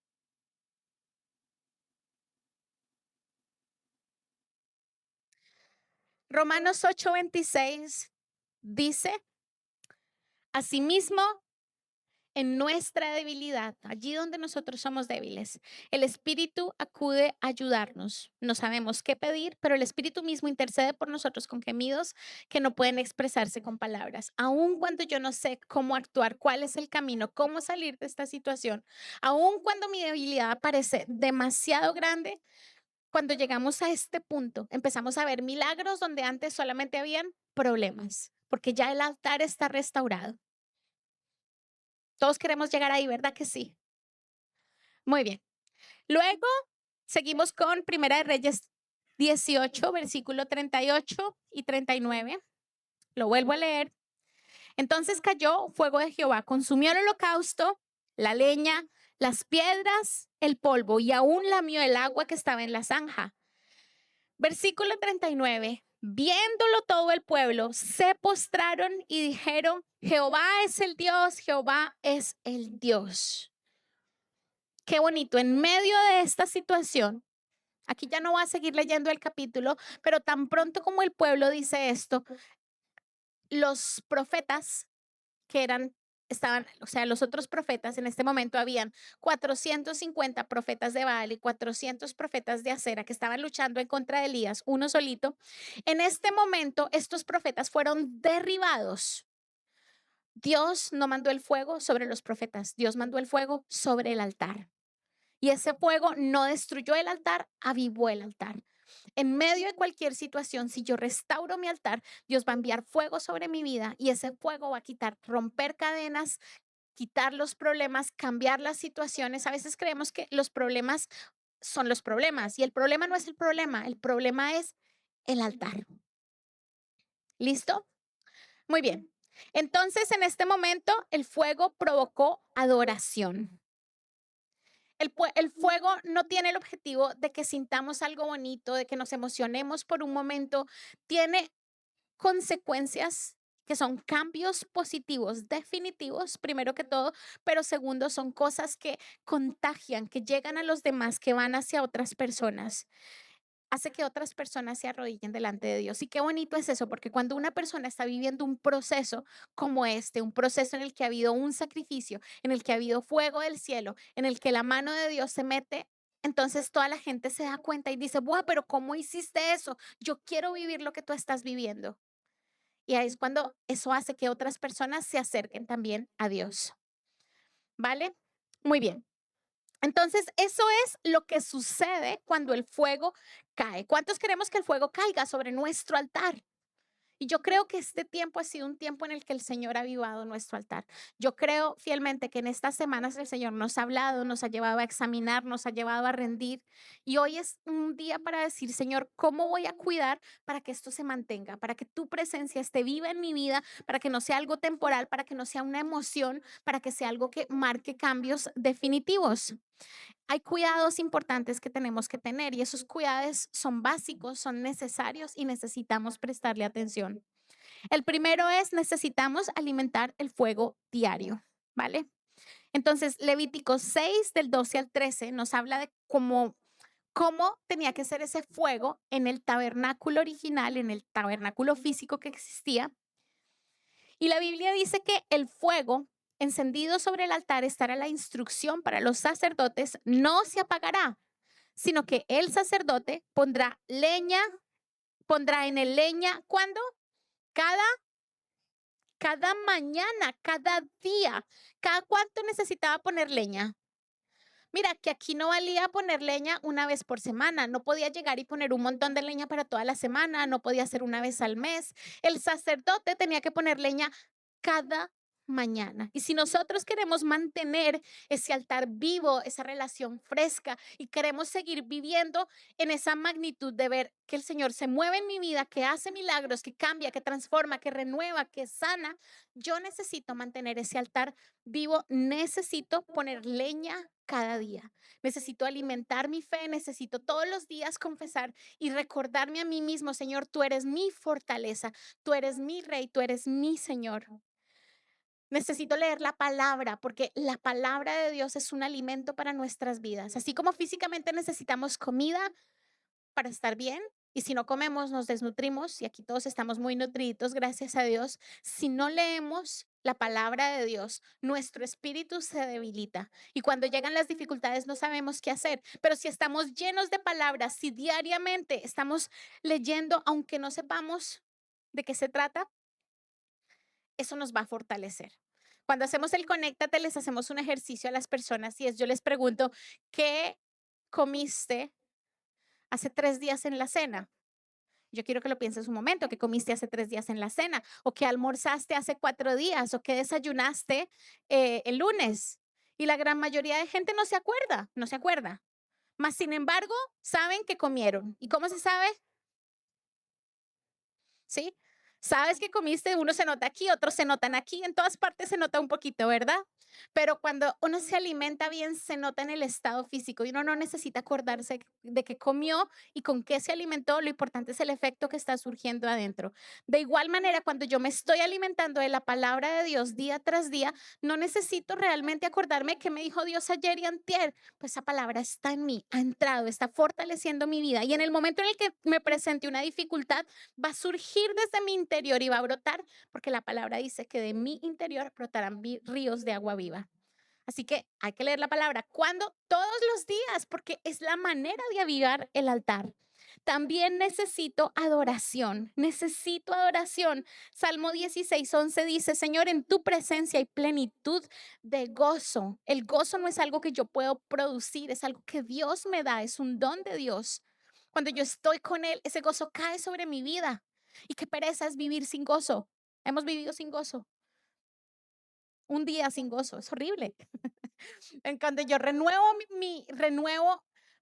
Romanos 8:26 dice, asimismo, en nuestra debilidad, allí donde nosotros somos débiles, el Espíritu acude a ayudarnos. No sabemos qué pedir, pero el Espíritu mismo intercede por nosotros con gemidos que no pueden expresarse con palabras. Aun cuando yo no sé cómo actuar, cuál es el camino, cómo salir de esta situación, aun cuando mi debilidad parece demasiado grande, cuando llegamos a este punto, empezamos a ver milagros donde antes solamente habían problemas, porque ya el altar está restaurado. Todos queremos llegar ahí, ¿verdad que sí? Muy bien. Luego seguimos con Primera de Reyes 18, versículo 38 y 39. Lo vuelvo a leer. Entonces cayó fuego de Jehová, consumió el holocausto, la leña, las piedras, el polvo y aún lamió el agua que estaba en la zanja. Versículo 39. Viéndolo todo el pueblo, se postraron y dijeron, Jehová es el Dios, Jehová es el Dios. Qué bonito, en medio de esta situación, aquí ya no voy a seguir leyendo el capítulo, pero tan pronto como el pueblo dice esto, los profetas que estaban, o sea, los otros profetas en este momento habían 450 profetas de Baal y 400 profetas de Acera que estaban luchando en contra de Elías, uno solito. En este momento, estos profetas fueron derribados. Dios no mandó el fuego sobre los profetas, Dios mandó el fuego sobre el altar. Y ese fuego no destruyó el altar, avivó el altar. En medio de cualquier situación, si yo restauro mi altar, Dios va a enviar fuego sobre mi vida y ese fuego va a quitar, romper cadenas, quitar los problemas, cambiar las situaciones. A veces creemos que los problemas son los problemas y el problema no es el problema es el altar. ¿Listo? Muy bien. Entonces, en este momento, el fuego provocó adoración. El fuego no tiene el objetivo de que sintamos algo bonito, de que nos emocionemos por un momento. Tiene consecuencias que son cambios positivos, definitivos, primero que todo, pero segundo, son cosas que contagian, que llegan a los demás, que van hacia otras personas. Hace que otras personas se arrodillen delante de Dios. Y qué bonito es eso, porque cuando una persona está viviendo un proceso como este, un proceso en el que ha habido un sacrificio, en el que ha habido fuego del cielo, en el que la mano de Dios se mete entonces toda la gente se da cuenta y dice, ¡buah, pero cómo hiciste eso! Yo quiero vivir lo que tú estás viviendo. Y ahí es cuando eso hace que otras personas se acerquen también a Dios. ¿Vale? Muy bien. Entonces, eso es lo que sucede cuando el fuego cae. ¿Cuántos queremos que el fuego caiga sobre nuestro altar? Y yo creo que este tiempo ha sido un tiempo en el que el Señor ha avivado nuestro altar. Yo creo fielmente que en estas semanas el Señor nos ha hablado, nos ha llevado a examinar, nos ha llevado a rendir. Y hoy es un día para decir, Señor, ¿cómo voy a cuidar para que esto se mantenga? Para que tu presencia esté viva en mi vida, para que no sea algo temporal, para que no sea una emoción, para que sea algo que marque cambios definitivos. Hay cuidados importantes que tenemos que tener y esos cuidados son básicos, son necesarios y necesitamos prestarle atención. El primero es necesitamos alimentar el fuego diario, ¿vale? Entonces, Levítico 6 del 12 al 13 nos habla de cómo tenía que ser ese fuego en el tabernáculo original, en el tabernáculo físico que existía. Y la Biblia dice que el fuego encendido sobre el altar estará la instrucción para los sacerdotes, no se apagará, sino que el sacerdote pondrá leña, pondrá en el leña, ¿cuándo? Cada, cada mañana, cada día. ¿Cada cuánto necesitaba poner leña? Mira, que aquí no valía poner leña una vez por semana, no podía llegar y poner un montón de leña para toda la semana, no podía ser una vez al mes. El sacerdote tenía que poner leña cada mañana. Y si nosotros queremos mantener ese altar vivo, esa relación fresca y queremos seguir viviendo en esa magnitud de ver que el Señor se mueve en mi vida, que hace milagros, que cambia, que transforma, que renueva, que sana, yo necesito mantener ese altar vivo, necesito poner leña cada día. Necesito alimentar mi fe, necesito todos los días confesar y recordarme a mí mismo, Señor, tú eres mi fortaleza, tú eres mi rey, tú eres mi Señor. Necesito leer la palabra porque la palabra de Dios es un alimento para nuestras vidas. Así como físicamente necesitamos comida para estar bien y si no comemos nos desnutrimos y aquí todos estamos muy nutridos, gracias a Dios. Si no leemos la palabra de Dios, nuestro espíritu se debilita y cuando llegan las dificultades no sabemos qué hacer. Pero si estamos llenos de palabras, si diariamente estamos leyendo, aunque no sepamos de qué se trata, eso nos va a fortalecer. Cuando hacemos el conéctate, les hacemos un ejercicio a las personas y es, yo les pregunto, ¿qué comiste hace 3 días en la cena? Yo quiero que lo pienses un momento, ¿qué comiste hace 3 días en la cena? ¿O qué almorzaste hace 4 días? ¿O qué desayunaste el lunes? Y la gran mayoría de gente no se acuerda, no se acuerda. Más sin embargo, saben que comieron. ¿Y cómo se sabe? ¿Sí? Sabes que comiste, uno se nota aquí, otros se notan aquí, en todas partes se nota un poquito, ¿verdad? Pero cuando uno se alimenta bien, se nota en el estado físico y uno no necesita acordarse de qué comió y con qué se alimentó, lo importante es el efecto que está surgiendo adentro. De igual manera, cuando yo me estoy alimentando de la palabra de Dios día tras día, no necesito realmente acordarme qué me dijo Dios ayer y antier, pues esa palabra está en mí, ha entrado, está fortaleciendo mi vida y en el momento en el que me presente una dificultad, va a surgir desde mi interior y va a brotar, porque la palabra dice que de mi interior brotarán ríos de agua viva. Así que hay que leer la palabra. ¿Cuándo? Todos los días, porque es la manera de avivar el altar. También necesito adoración, necesito adoración. Salmo 16:11 dice, Señor, en tu presencia hay plenitud de gozo. El gozo no es algo que yo puedo producir, es algo que Dios me da, es un don de Dios. Cuando yo estoy con Él, ese gozo cae sobre mi vida. Y qué pereza es vivir sin gozo. Hemos vivido sin gozo. Un día sin gozo, es horrible. En cuando yo renuevo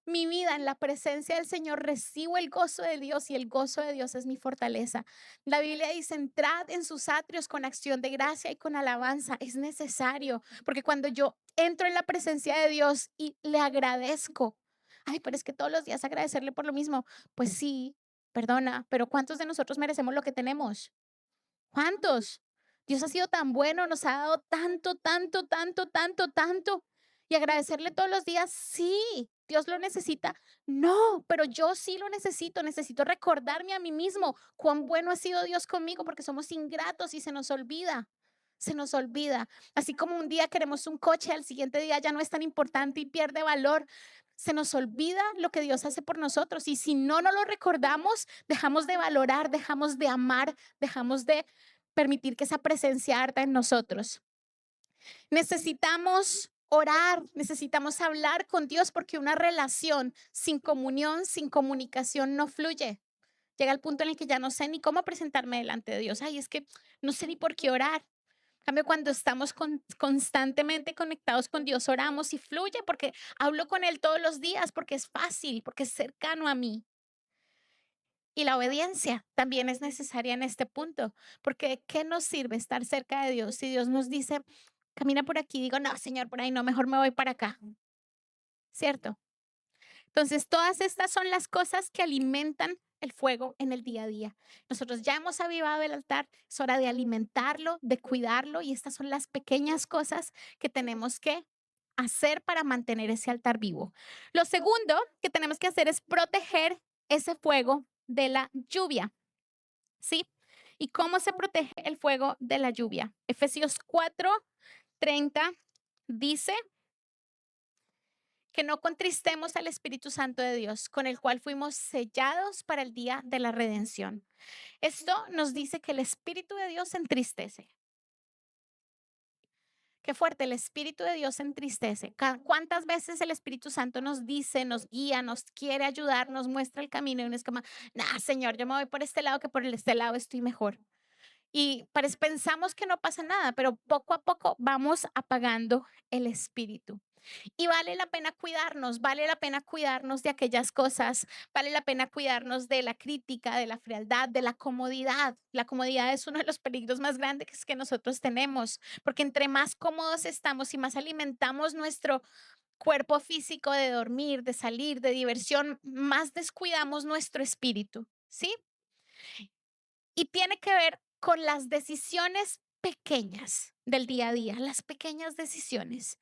mi vida en la presencia del Señor, recibo el gozo de Dios y el gozo de Dios es mi fortaleza. La Biblia dice, entrad en sus atrios con acción de gracia y con alabanza. Es necesario, porque cuando yo entro en la presencia de Dios y le agradezco, ay, pero es que todos los días agradecerle por lo mismo, pues sí, perdona, pero ¿cuántos de nosotros merecemos lo que tenemos? ¿Cuántos? Dios ha sido tan bueno, nos ha dado tanto, tanto, tanto, tanto, tanto. Y agradecerle todos los días, sí, Dios lo necesita. No, pero yo sí lo necesito. Necesito recordarme a mí mismo cuán bueno ha sido Dios conmigo porque somos ingratos y se nos olvida. Se nos olvida. Así como un día queremos un coche, al siguiente día ya no es tan importante y pierde valor. Se nos olvida lo que Dios hace por nosotros y si no lo recordamos, dejamos de valorar, dejamos de amar, dejamos de permitir que esa presencia arda en nosotros. Necesitamos orar, necesitamos hablar con Dios porque una relación sin comunión, sin comunicación no fluye. Llega el punto en el que ya no sé ni cómo presentarme delante de Dios. Ay, es que no sé ni por qué orar. En cambio, cuando estamos constantemente conectados con Dios, oramos y fluye porque hablo con Él todos los días, porque es fácil, porque es cercano a mí. Y la obediencia también es necesaria en este punto, porque ¿de qué nos sirve estar cerca de Dios si Dios nos dice, camina por aquí? Digo, no, Señor, por ahí no, mejor me voy para acá, ¿cierto? Entonces, todas estas son las cosas que alimentan el fuego en el día a día. Nosotros ya hemos avivado el altar, es hora de alimentarlo, de cuidarlo, y estas son las pequeñas cosas que tenemos que hacer para mantener ese altar vivo. Lo segundo que tenemos que hacer es proteger ese fuego de la lluvia, ¿sí? ¿Y cómo se protege el fuego de la lluvia? Efesios 4:30 dice que no contristemos al Espíritu Santo de Dios, con el cual fuimos sellados para el día de la redención. Esto nos dice que el Espíritu de Dios se entristece. Qué fuerte, el Espíritu de Dios se entristece. ¿Cuántas veces el Espíritu Santo nos dice, nos guía, nos quiere ayudar, nos muestra el camino y uno es como, nah, Señor, yo me voy por este lado, que por este lado estoy mejor? Y pensamos que no pasa nada, pero poco a poco vamos apagando el espíritu. Y vale la pena cuidarnos, vale la pena cuidarnos de aquellas cosas, vale la pena cuidarnos de la crítica, de la frialdad, de la comodidad. La comodidad es uno de los peligros más grandes que nosotros tenemos, porque entre más cómodos estamos y más alimentamos nuestro cuerpo físico de dormir, de salir, de diversión, más descuidamos nuestro espíritu, ¿sí? Y tiene que ver con las decisiones pequeñas del día a día, las pequeñas decisiones.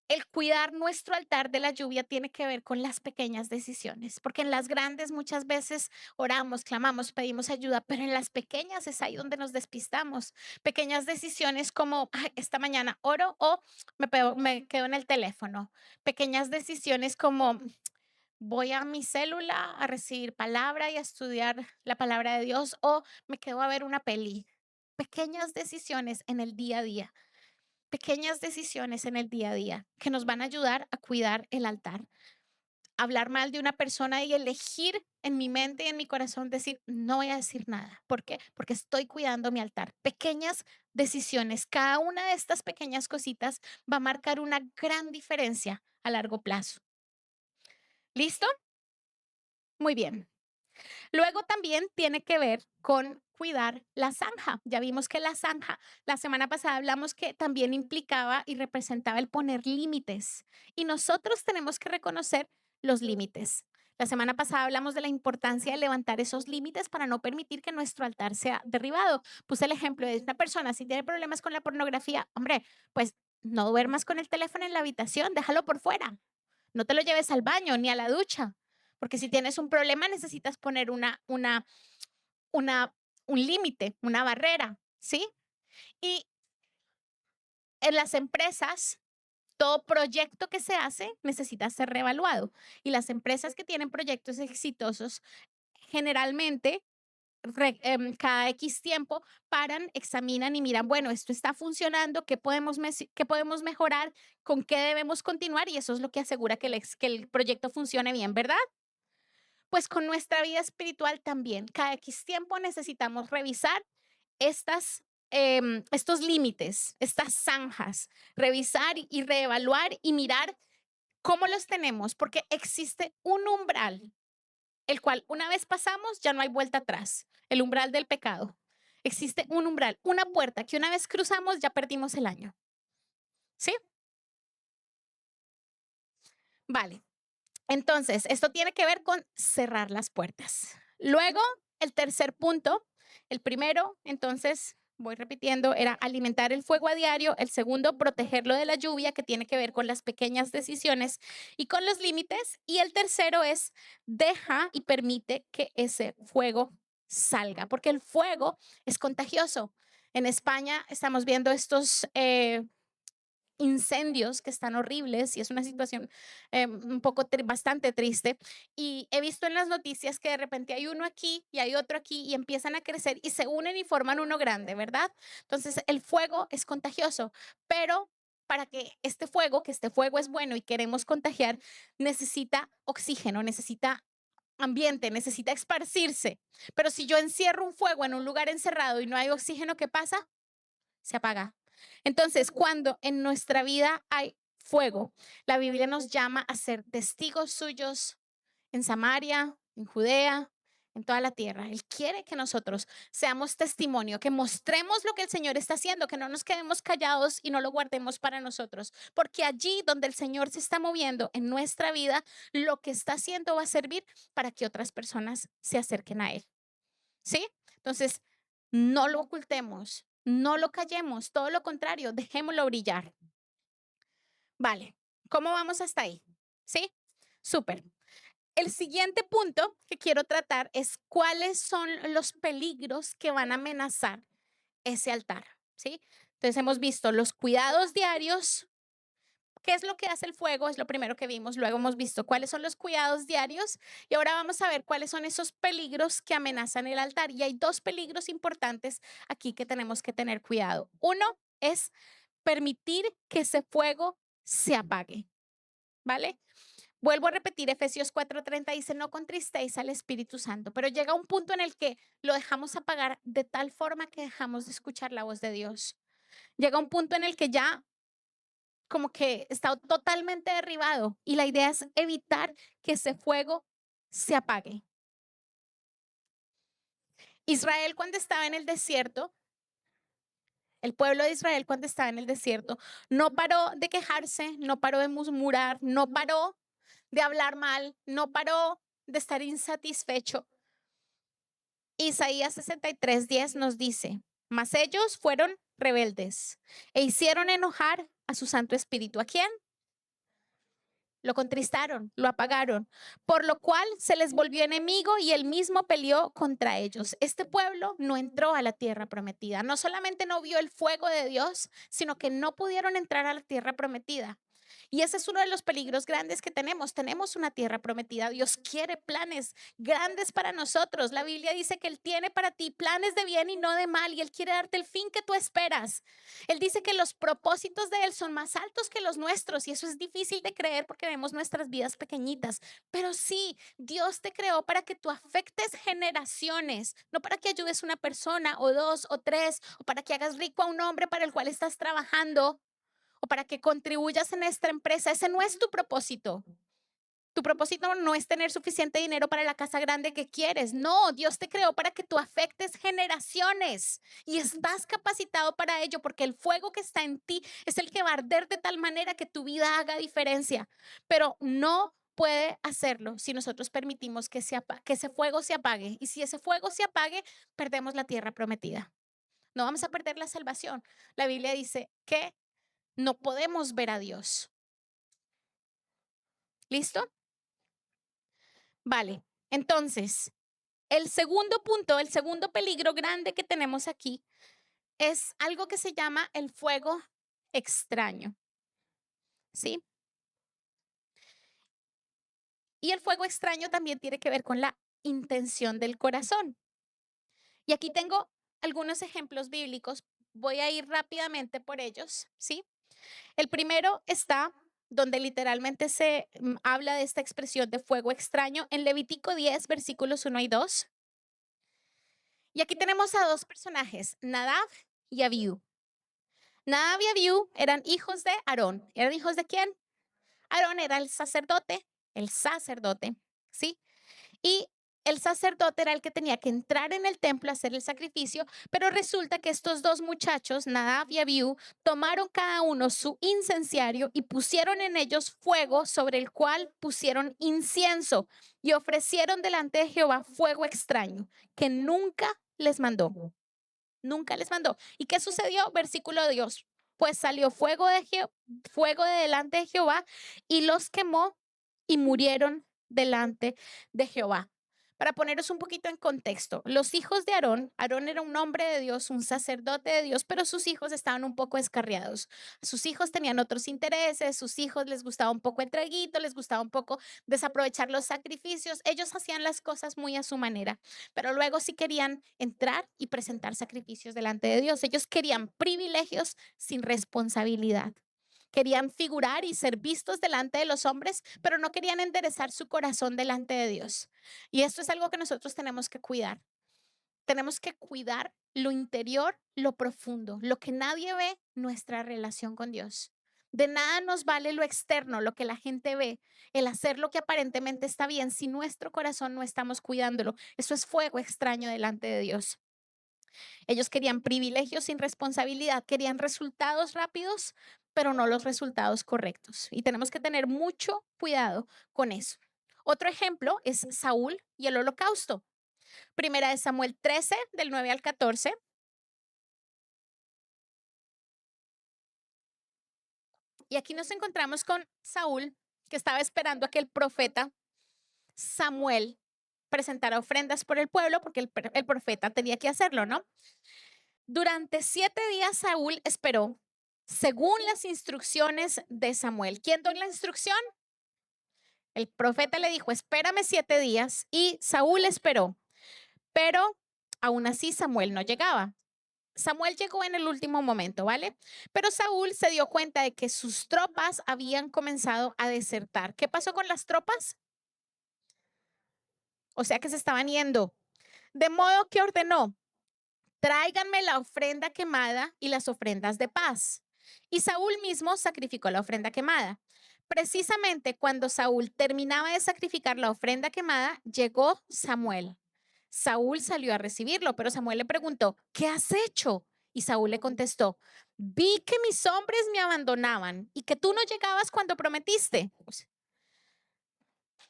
El cuidar nuestro altar de la lluvia tiene que ver con las pequeñas decisiones, porque en las grandes muchas veces oramos, clamamos, pedimos ayuda, pero en las pequeñas es ahí donde nos despistamos. Pequeñas decisiones como "Ay, esta mañana oro o me quedo en el teléfono". Pequeñas decisiones como voy a mi célula a recibir palabra y a estudiar la palabra de Dios o me quedo a ver una peli. Pequeñas decisiones en el día a día, pequeñas decisiones en el día a día que nos van a ayudar a cuidar el altar. Hablar mal de una persona y elegir en mi mente y en mi corazón decir, no voy a decir nada. ¿Por qué? Porque estoy cuidando mi altar. Pequeñas decisiones, cada una de estas pequeñas cositas va a marcar una gran diferencia a largo plazo. ¿Listo? Muy bien. Luego también tiene que ver con cuidar la zanja. Ya vimos que la zanja, la semana pasada hablamos que también implicaba y representaba el poner límites. Y nosotros tenemos que reconocer los límites. La semana pasada hablamos de la importancia de levantar esos límites para no permitir que nuestro altar sea derribado. Puse el ejemplo de una persona, si tiene problemas con la pornografía, hombre, pues no duermas con el teléfono en la habitación, déjalo por fuera. No te lo lleves al baño ni a la ducha, porque si tienes un problema necesitas poner una un límite, una barrera, ¿sí? Y en las empresas, todo proyecto que se hace necesita ser reevaluado. Y las empresas que tienen proyectos exitosos generalmente cada X tiempo paran, examinan y miran, bueno, esto está funcionando, qué podemos mejorar, con qué debemos continuar y eso es lo que asegura que el proyecto funcione bien, ¿verdad? Pues con nuestra vida espiritual también, cada X tiempo necesitamos revisar estos límites, estas zanjas, revisar y reevaluar y mirar cómo los tenemos, porque existe un umbral, el cual una vez pasamos ya no hay vuelta atrás, el umbral del pecado. Existe un umbral, una puerta que una vez cruzamos ya perdimos el año. ¿Sí? Vale. Entonces, esto tiene que ver con cerrar las puertas. Luego, el tercer punto, el primero, entonces, voy repitiendo, era alimentar el fuego a diario. El segundo, protegerlo de la lluvia, que tiene que ver con las pequeñas decisiones y con los límites. Y el tercero es, deja y permite que ese fuego salga, porque el fuego es contagioso. En España estamos viendo estos incendios que están horribles y es una situación un poco bastante triste. Y he visto en las noticias que de repente hay uno aquí y hay otro aquí y empiezan a crecer y se unen y forman uno grande, ¿verdad? Entonces el fuego es contagioso, pero para que este fuego es bueno y queremos contagiar, necesita oxígeno, necesita ambiente, necesita esparcirse. Pero si yo encierro un fuego en un lugar encerrado y no hay oxígeno, ¿qué pasa? Se apaga. Entonces, cuando en nuestra vida hay fuego, la Biblia nos llama a ser testigos suyos en Samaria, en Judea, en toda la tierra. Él quiere que nosotros seamos testimonio, que mostremos lo que el Señor está haciendo, que no nos quedemos callados y no lo guardemos para nosotros, porque allí donde el Señor se está moviendo en nuestra vida, lo que está haciendo va a servir para que otras personas se acerquen a Él. ¿Sí? Entonces, no lo ocultemos, no lo callemos, todo lo contrario, dejémoslo brillar. Vale, ¿cómo vamos hasta ahí? ¿Sí? Súper. El siguiente punto que quiero tratar es cuáles son los peligros que van a amenazar ese altar, ¿sí? Entonces hemos visto los cuidados diarios. ¿Qué es lo que hace el fuego? Es lo primero que vimos. Luego hemos visto cuáles son los cuidados diarios y ahora vamos a ver cuáles son esos peligros que amenazan el altar. Y hay dos peligros importantes aquí que tenemos que tener cuidado. Uno es permitir que ese fuego se apague, ¿vale? Vuelvo a repetir, Efesios 4:30 dice, no contristéis al Espíritu Santo, pero llega un punto en el que lo dejamos apagar de tal forma que dejamos de escuchar la voz de Dios. Llega un punto en el que ya como que está totalmente derribado y la idea es evitar que ese fuego se apague. Israel cuando estaba en el desierto, el pueblo de Israel cuando estaba en el desierto, no paró de quejarse, no paró de murmurar, no paró de hablar mal, no paró de estar insatisfecho. Isaías 63:10 nos dice, mas ellos fueron rebeldes e hicieron enojar a su Santo Espíritu. ¿A quién? Lo contristaron, lo apagaron, por lo cual se les volvió enemigo y él mismo peleó contra ellos. Este pueblo no entró a la tierra prometida. No solamente no vio el fuego de Dios, sino que no pudieron entrar a la tierra prometida. Y ese es uno de los peligros grandes que tenemos. Tenemos una tierra prometida. Dios quiere planes grandes para nosotros. La Biblia dice que Él tiene para ti planes de bien y no de mal. Y Él quiere darte el fin que tú esperas. Él dice que los propósitos de Él son más altos que los nuestros. Y eso es difícil de creer porque vemos nuestras vidas pequeñitas. Pero sí, Dios te creó para que tú afectes generaciones. No para que ayudes a una persona o dos o tres. O para que hagas rico a un hombre para el cual estás trabajando o para que contribuyas en esta empresa. Ese no es tu propósito. Tu propósito no es tener suficiente dinero para la casa grande que quieres. No, Dios te creó para que tú afectes generaciones y estás capacitado para ello porque el fuego que está en ti es el que va a arder de tal manera que tu vida haga diferencia. Pero no puede hacerlo si nosotros permitimos que ese fuego se apague. Y si ese fuego se apague, perdemos la tierra prometida. No vamos a perder la salvación. La Biblia dice que no podemos ver a Dios. ¿Listo? Vale. Entonces, el segundo punto, el segundo peligro grande que tenemos aquí es algo que se llama el fuego extraño. ¿Sí? Y el fuego extraño también tiene que ver con la intención del corazón. Y aquí tengo algunos ejemplos bíblicos. Voy a ir rápidamente por ellos, ¿sí? El primero está donde literalmente se habla de esta expresión de fuego extraño en Levítico 10, versículos 1 y 2. Y aquí tenemos a dos personajes, Nadab y Abiú. Nadab y Abiú eran hijos de Aarón. ¿Eran hijos de quién? Aarón era el sacerdote, ¿sí? Y el sacerdote era el que tenía que entrar en el templo a hacer el sacrificio, pero resulta que estos dos muchachos, Nadab y Abiú, tomaron cada uno su incenciario y pusieron en ellos fuego sobre el cual pusieron incienso y ofrecieron delante de Jehová fuego extraño que nunca les mandó. Nunca les mandó. ¿Y qué sucedió? Versículo de Dios. Pues salió fuego de delante de Jehová y los quemó y murieron delante de Jehová. Para poneros un poquito en contexto, los hijos de Aarón, Aarón era un hombre de Dios, un sacerdote de Dios, pero sus hijos estaban un poco descarriados. Sus hijos tenían otros intereses, sus hijos les gustaba un poco el traguito, les gustaba un poco desaprovechar los sacrificios. Ellos hacían las cosas muy a su manera, pero luego sí querían entrar y presentar sacrificios delante de Dios. Ellos querían privilegios sin responsabilidad. Querían figurar y ser vistos delante de los hombres, pero no querían enderezar su corazón delante de Dios. Y esto es algo que nosotros tenemos que cuidar. Tenemos que cuidar lo interior, lo profundo, lo que nadie ve, nuestra relación con Dios. De nada nos vale lo externo, lo que la gente ve, el hacer lo que aparentemente está bien, si nuestro corazón no estamos cuidándolo. Eso es fuego extraño delante de Dios. Ellos querían privilegios sin responsabilidad, querían resultados rápidos, pero no los resultados correctos. Y tenemos que tener mucho cuidado con eso. Otro ejemplo es Saúl y el holocausto. Primera de Samuel 13, del 9 al 14. Y aquí nos encontramos con Saúl, que estaba esperando a que el profeta Samuel presentara ofrendas por el pueblo, porque el profeta tenía que hacerlo, ¿no? Durante 7 días Saúl esperó según las instrucciones de Samuel. ¿Quién dio la instrucción? El profeta le dijo, espérame 7 días y Saúl esperó, pero aún así Samuel no llegaba. Samuel llegó en el último momento, ¿vale? Pero Saúl se dio cuenta de que sus tropas habían comenzado a desertar. ¿Qué pasó con las tropas? O sea que se estaban yendo. De modo que ordenó, tráiganme la ofrenda quemada y las ofrendas de paz. Y Saúl mismo sacrificó la ofrenda quemada. Precisamente cuando Saúl terminaba de sacrificar la ofrenda quemada, llegó Samuel. Saúl salió a recibirlo, pero Samuel le preguntó, ¿qué has hecho? Y Saúl le contestó, vi que mis hombres me abandonaban y que tú no llegabas cuando prometiste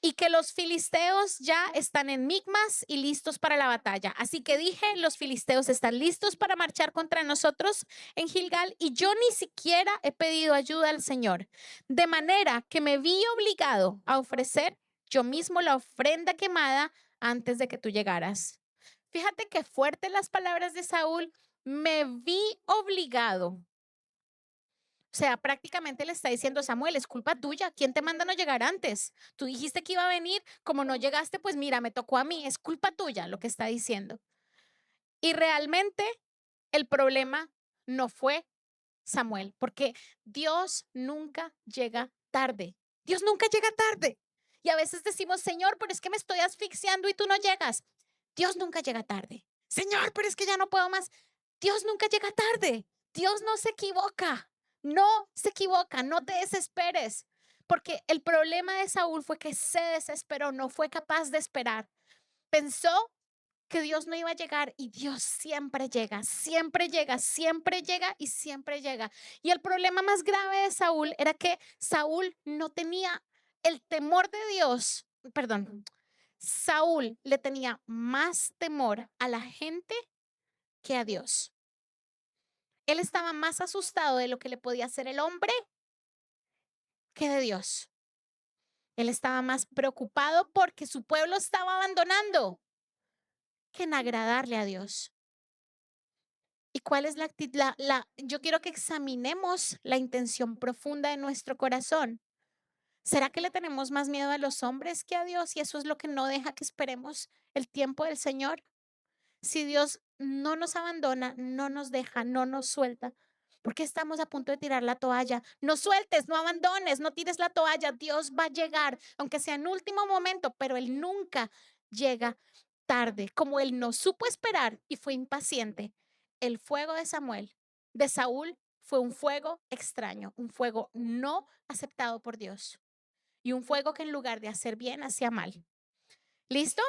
y que los filisteos ya están en Micmas y listos para la batalla. Así que dije, los filisteos están listos para marchar contra nosotros en Gilgal y yo ni siquiera he pedido ayuda al Señor. De manera que me vi obligado a ofrecer yo mismo la ofrenda quemada antes de que tú llegaras. Fíjate qué fuerte las palabras de Saúl. Me vi obligado. O sea, prácticamente le está diciendo Samuel, es culpa tuya. ¿Quién te manda a no llegar antes? Tú dijiste que iba a venir, como no llegaste, pues mira, me tocó a mí. Es culpa tuya lo que está diciendo. Y realmente el problema no fue Samuel, porque Dios nunca llega tarde. Dios nunca llega tarde. Y a veces decimos, Señor, pero es que me estoy asfixiando y tú no llegas. Dios nunca llega tarde. Señor, pero es que ya no puedo más. Dios nunca llega tarde. Dios no se equivoca. No se equivoca. No te desesperes. Porque el problema de Saúl fue que se desesperó, no fue capaz de esperar. Pensó que Dios no iba a llegar y Dios siempre llega, siempre llega, siempre llega y siempre llega. Y el problema más grave de Saúl era que Saúl no tenía el temor de Dios, perdón, Saúl le tenía más temor a la gente que a Dios. Él estaba más asustado de lo que le podía hacer el hombre que de Dios. Él estaba más preocupado porque su pueblo estaba abandonando que en agradarle a Dios. ¿Y cuál es la actitud? Yo quiero que examinemos la intención profunda de nuestro corazón. ¿Será que le tenemos más miedo a los hombres que a Dios y eso es lo que no deja que esperemos el tiempo del Señor? Si Dios no nos abandona, no nos deja, no nos suelta, ¿por qué estamos a punto de tirar la toalla? No sueltes, no abandones, no tires la toalla. Dios va a llegar, aunque sea en último momento, pero Él nunca llega tarde. Como Él no supo esperar y fue impaciente, el fuego de Samuel, de Saúl, fue un fuego extraño, un fuego no aceptado por Dios y un fuego que en lugar de hacer bien, hacía mal. ¿Listo?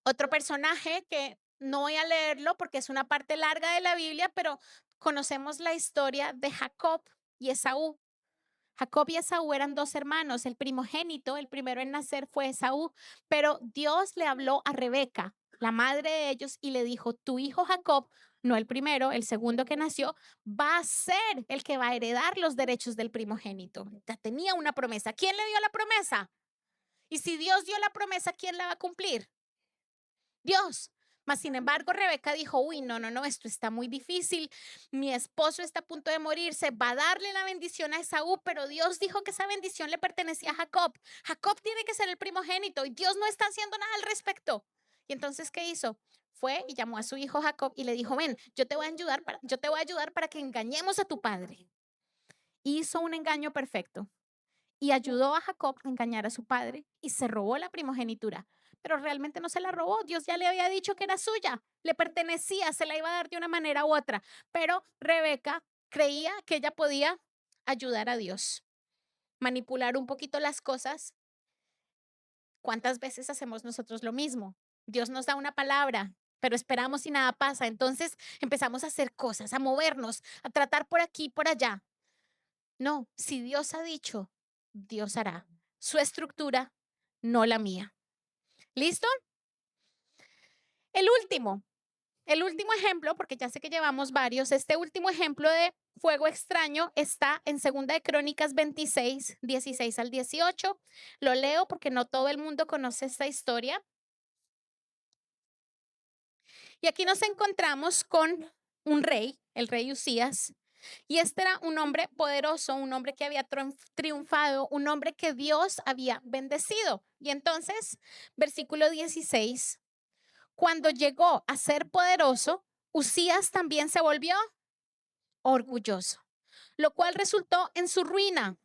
Otro personaje que no voy a leerlo porque es una parte larga de la Biblia, pero conocemos la historia de Jacob y Esaú. Jacob y Esaú eran dos hermanos. El primogénito, el primero en nacer fue Esaú, pero Dios le habló a Rebeca, la madre de ellos, y le dijo, tu hijo Jacob, no el primero, el segundo que nació, va a ser el que va a heredar los derechos del primogénito. Ya tenía una promesa. ¿Quién le dio la promesa? Y si Dios dio la promesa, ¿quién la va a cumplir? Dios. Mas, sin embargo, Rebeca dijo, uy, no, no, no, esto está muy difícil. Mi esposo está a punto de morirse, va a darle la bendición a Esaú, pero Dios dijo que esa bendición le pertenecía a Jacob. Jacob tiene que ser el primogénito y Dios no está haciendo nada al respecto. Y entonces, ¿qué hizo? Fue y llamó a su hijo Jacob y le dijo, ven, yo te voy a ayudar para que engañemos a tu padre. Hizo un engaño perfecto y ayudó a Jacob a engañar a su padre y se robó la primogenitura. Pero realmente no se la robó. Dios ya le había dicho que era suya, le pertenecía, se la iba a dar de una manera u otra. Pero Rebeca creía que ella podía ayudar a Dios, manipular un poquito las cosas. ¿Cuántas veces hacemos nosotros lo mismo? Dios nos da una palabra, pero esperamos y nada pasa. Entonces empezamos a hacer cosas, a movernos, a tratar por aquí, por allá. No, si Dios ha dicho, Dios hará. Su estructura, no la mía. ¿Listo? El último, el último ejemplo, porque ya sé que llevamos varios, este último ejemplo de fuego extraño está en Segunda de Crónicas 26, 16 al 18. Lo leo porque no todo el mundo conoce esta historia. Y aquí nos encontramos con un rey, el rey Usías. Y este era un hombre poderoso, un hombre que había triunfado, un hombre que Dios había bendecido. Y entonces, versículo 16, cuando llegó a ser poderoso, Usías también se volvió orgulloso, lo cual resultó en su ruina.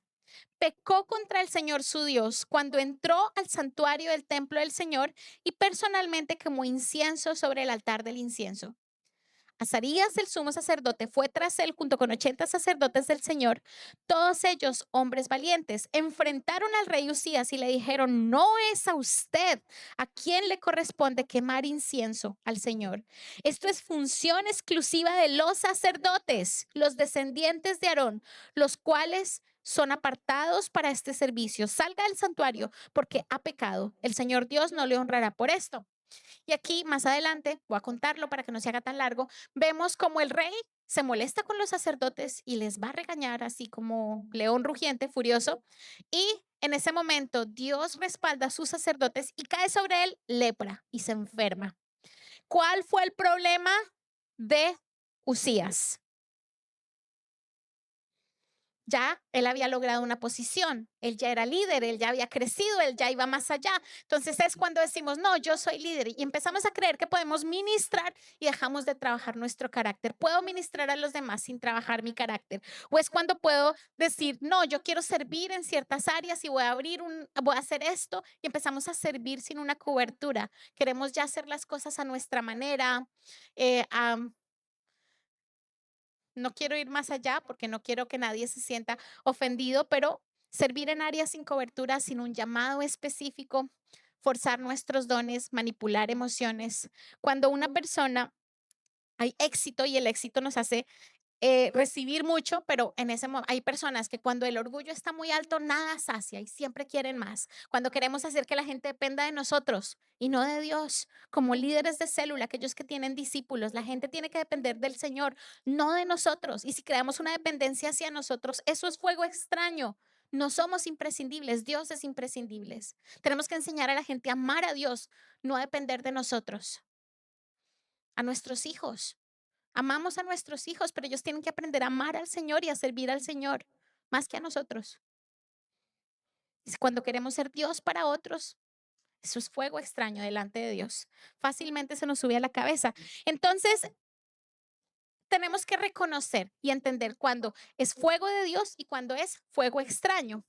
Pecó contra el Señor su Dios cuando entró al santuario del templo del Señor y personalmente quemó incienso sobre el altar del incienso. Azarías, el sumo sacerdote, fue tras él junto con 80 sacerdotes del Señor, todos ellos hombres valientes. Enfrentaron al rey Usías y le dijeron, no es a usted a quien le corresponde quemar incienso al Señor. Esto es función exclusiva de los sacerdotes, los descendientes de Aarón, los cuales son apartados para este servicio. Salga del santuario porque ha pecado. El Señor Dios no le honrará por esto. Y aquí más adelante, voy a contarlo para que no se haga tan largo, vemos como el rey se molesta con los sacerdotes y les va a regañar así como león rugiente, furioso. Y en ese momento Dios respalda a sus sacerdotes y cae sobre él lepra y se enferma. ¿Cuál fue el problema de Usías? Ya él había logrado una posición, él ya era líder, él ya había crecido, él ya iba más allá. Entonces es cuando decimos, no, yo soy líder y empezamos a creer que podemos ministrar y dejamos de trabajar nuestro carácter. Puedo ministrar a los demás sin trabajar mi carácter. O es cuando puedo decir, no, yo quiero servir en ciertas áreas y voy a hacer esto y empezamos a servir sin una cobertura. Queremos ya hacer las cosas a nuestra manera, eh, a no quiero ir más allá porque no quiero que nadie se sienta ofendido, pero servir en áreas sin cobertura, sin un llamado específico, forzar nuestros dones, manipular emociones. Cuando una persona hay éxito y el éxito nos hace recibir mucho, pero en ese momento hay personas que cuando el orgullo está muy alto, nada sacia y siempre quieren más. Cuando queremos hacer que la gente dependa de nosotros y no de Dios, como líderes de célula, aquellos que tienen discípulos, la gente tiene que depender del Señor, no de nosotros. Y si creamos una dependencia hacia nosotros, eso es fuego extraño. No somos imprescindibles, Dios es imprescindible. Tenemos que enseñar a la gente a amar a Dios, no a depender de nosotros, a nuestros hijos. Amamos a nuestros hijos, pero ellos tienen que aprender a amar al Señor y a servir al Señor más que a nosotros. Y cuando queremos ser Dios para otros, eso es fuego extraño delante de Dios. Fácilmente se nos sube a la cabeza. Entonces, tenemos que reconocer y entender cuando es fuego de Dios y cuando es fuego extraño.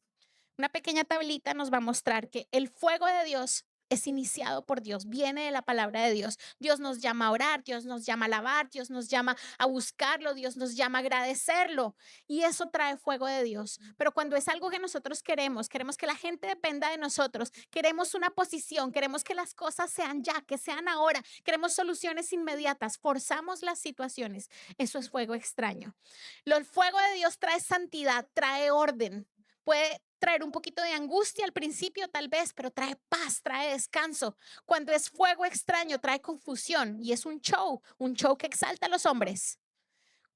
Una pequeña tablita nos va a mostrar que el fuego de Dios es iniciado por Dios, viene de la palabra de Dios. Dios nos llama a orar, Dios nos llama a alabar, Dios nos llama a buscarlo, Dios nos llama a agradecerlo y eso trae fuego de Dios. Pero cuando es algo que nosotros queremos que la gente dependa de nosotros, queremos una posición, queremos que las cosas sean ya, que sean ahora, queremos soluciones inmediatas, forzamos las situaciones. Eso es fuego extraño. El fuego de Dios trae santidad, trae orden. Puede traer un poquito de angustia al principio tal vez, pero trae paz, trae descanso. Cuando es fuego extraño, trae confusión y es un show que exalta a los hombres.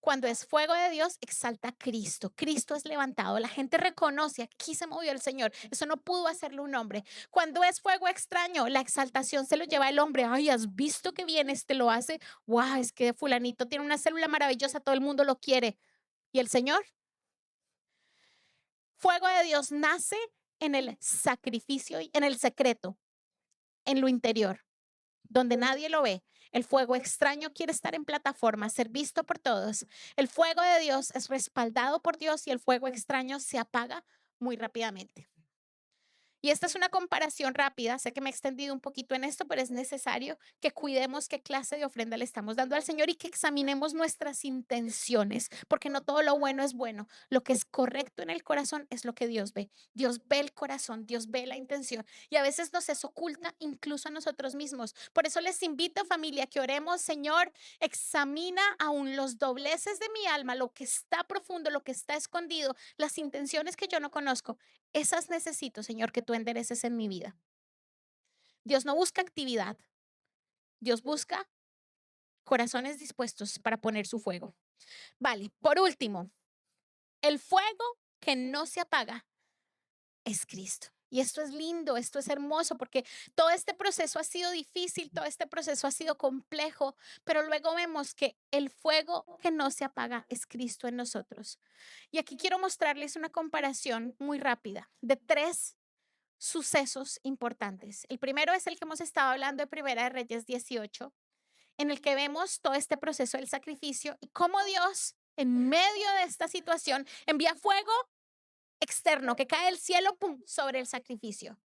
Cuando es fuego de Dios, exalta a Cristo. Cristo es levantado. La gente reconoce, aquí se movió el Señor. Eso no pudo hacerlo un hombre. Cuando es fuego extraño, la exaltación se lo lleva el hombre. Ay, ¿has visto que bien este lo hace? Wow, es que fulanito tiene una célula maravillosa, todo el mundo lo quiere. ¿Y el Señor? Fuego de Dios nace en el sacrificio y en el secreto, en lo interior, donde nadie lo ve. El fuego extraño quiere estar en plataforma, ser visto por todos. El fuego de Dios es respaldado por Dios y el fuego extraño se apaga muy rápidamente. Y esta es una comparación rápida. Sé que me he extendido un poquito en esto, pero es necesario que cuidemos qué clase de ofrenda le estamos dando al Señor y que examinemos nuestras intenciones, porque no todo lo bueno es bueno. Lo que es correcto en el corazón es lo que Dios ve. Dios ve el corazón, Dios ve la intención y a veces nos es oculta incluso a nosotros mismos. Por eso les invito, familia, que oremos. Señor, examina aún los dobleces de mi alma, lo que está profundo, lo que está escondido, las intenciones que yo no conozco. Esas necesito, Señor, que tú endereces en mi vida. Dios no busca actividad, Dios busca corazones dispuestos para poner su fuego. Vale, por último, el fuego que no se apaga es Cristo. Y esto es lindo, esto es hermoso, porque todo este proceso ha sido difícil, todo este proceso ha sido complejo, pero luego vemos que el fuego que no se apaga es Cristo en nosotros. Y aquí quiero mostrarles una comparación muy rápida de tres sucesos importantes. El primero es el que hemos estado hablando de Primera de Reyes 18, en el que vemos todo este proceso del sacrificio y cómo Dios, en medio de esta situación, envía fuego externo que cae del cielo, pum, sobre el sacrificio.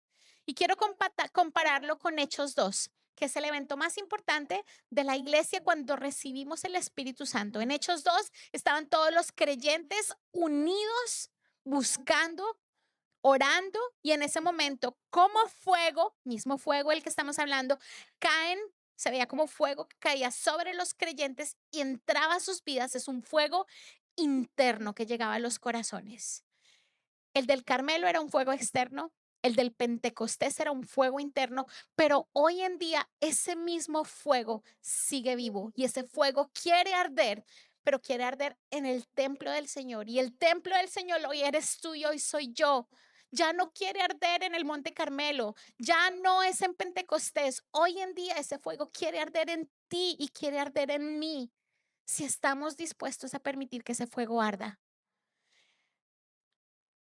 Y quiero compararlo con Hechos 2, que es el evento más importante de la iglesia cuando recibimos el Espíritu Santo. En Hechos 2 estaban todos los creyentes unidos, buscando, orando, y en ese momento, como fuego, mismo fuego el que estamos hablando, caen, se veía como fuego que caía sobre los creyentes y entraba a sus vidas. Es un fuego interno que llegaba a los corazones. El del Carmelo era un fuego externo, el del Pentecostés era un fuego interno, pero hoy en día ese mismo fuego sigue vivo y ese fuego quiere arder, pero quiere arder en el templo del Señor. Y el templo del Señor hoy eres tú y hoy soy yo. Ya no quiere arder en el Monte Carmelo, ya no es en Pentecostés. Hoy en día ese fuego quiere arder en ti y quiere arder en mí, si estamos dispuestos a permitir que ese fuego arda.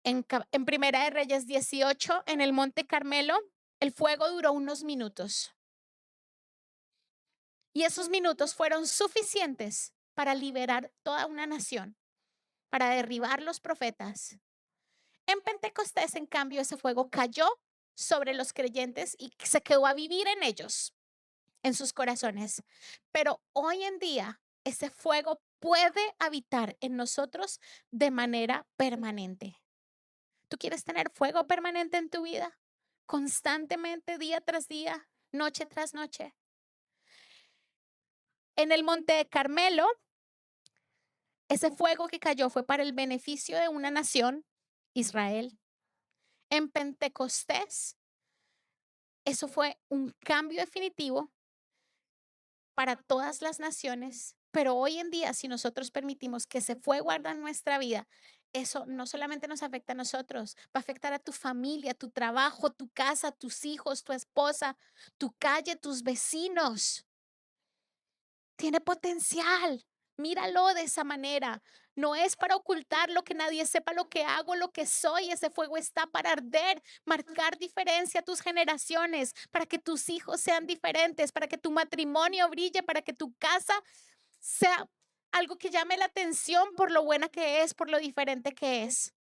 En Primera de Reyes 18, en el Monte Carmelo, el fuego duró unos minutos. Y esos minutos fueron suficientes para liberar toda una nación, para derribar los profetas. En Pentecostés, en cambio, ese fuego cayó sobre los creyentes y se quedó a vivir en ellos, en sus corazones. Pero hoy en día, ese fuego puede habitar en nosotros de manera permanente. ¿Tú quieres tener fuego permanente en tu vida? Constantemente, día tras día, noche tras noche. En el Monte de Carmelo, ese fuego que cayó fue para el beneficio de una nación, Israel. En Pentecostés, eso fue un cambio definitivo para todas las naciones. Pero hoy en día, si nosotros permitimos que ese fuego arda en nuestra vida, eso no solamente nos afecta a nosotros, va a afectar a tu familia, tu trabajo, tu casa, tus hijos, tu esposa, tu calle, tus vecinos. Tiene potencial. Míralo de esa manera. No es para ocultar lo que nadie sepa lo que hago, lo que soy. Ese fuego está para arder, marcar diferencia a tus generaciones, para que tus hijos sean diferentes, para que tu matrimonio brille, para que tu casa sea algo que llame la atención por lo buena que es, por lo diferente que es.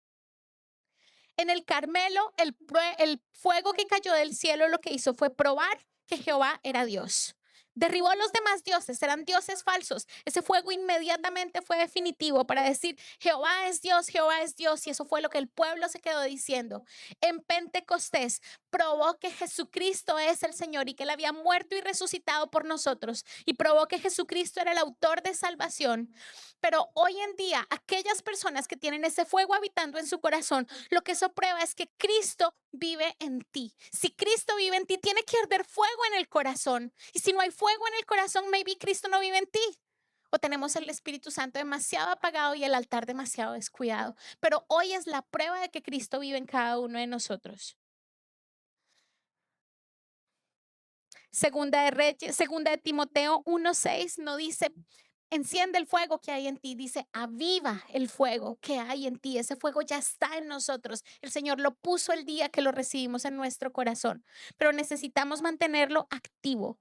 En el Carmelo, el fuego que cayó del cielo lo que hizo fue probar que Jehová era Dios. Derribó a los demás dioses, eran dioses falsos. Ese fuego inmediatamente fue definitivo para decir, Jehová es Dios, Jehová es Dios. Y eso fue lo que el pueblo se quedó diciendo. En Pentecostés probó que Jesucristo es el Señor y que Él había muerto y resucitado por nosotros. Y probó que Jesucristo era el autor de salvación. Pero hoy en día, aquellas personas que tienen ese fuego habitando en su corazón, lo que eso prueba es que Cristo vive en ti. Si Cristo vive en ti, tiene que arder fuego en el corazón. Y si no hay fuego en el corazón, maybe Cristo no vive en ti. o tenemos el Espíritu Santo demasiado apagado y el altar demasiado descuidado. Pero hoy es la prueba de que Cristo vive en cada uno de nosotros. Segunda de Timoteo 1:6 no dice, enciende el fuego que hay en ti, dice, aviva el fuego que hay en ti. Ese fuego ya está en nosotros. El Señor lo puso el día que lo recibimos en nuestro corazón, pero necesitamos mantenerlo activo.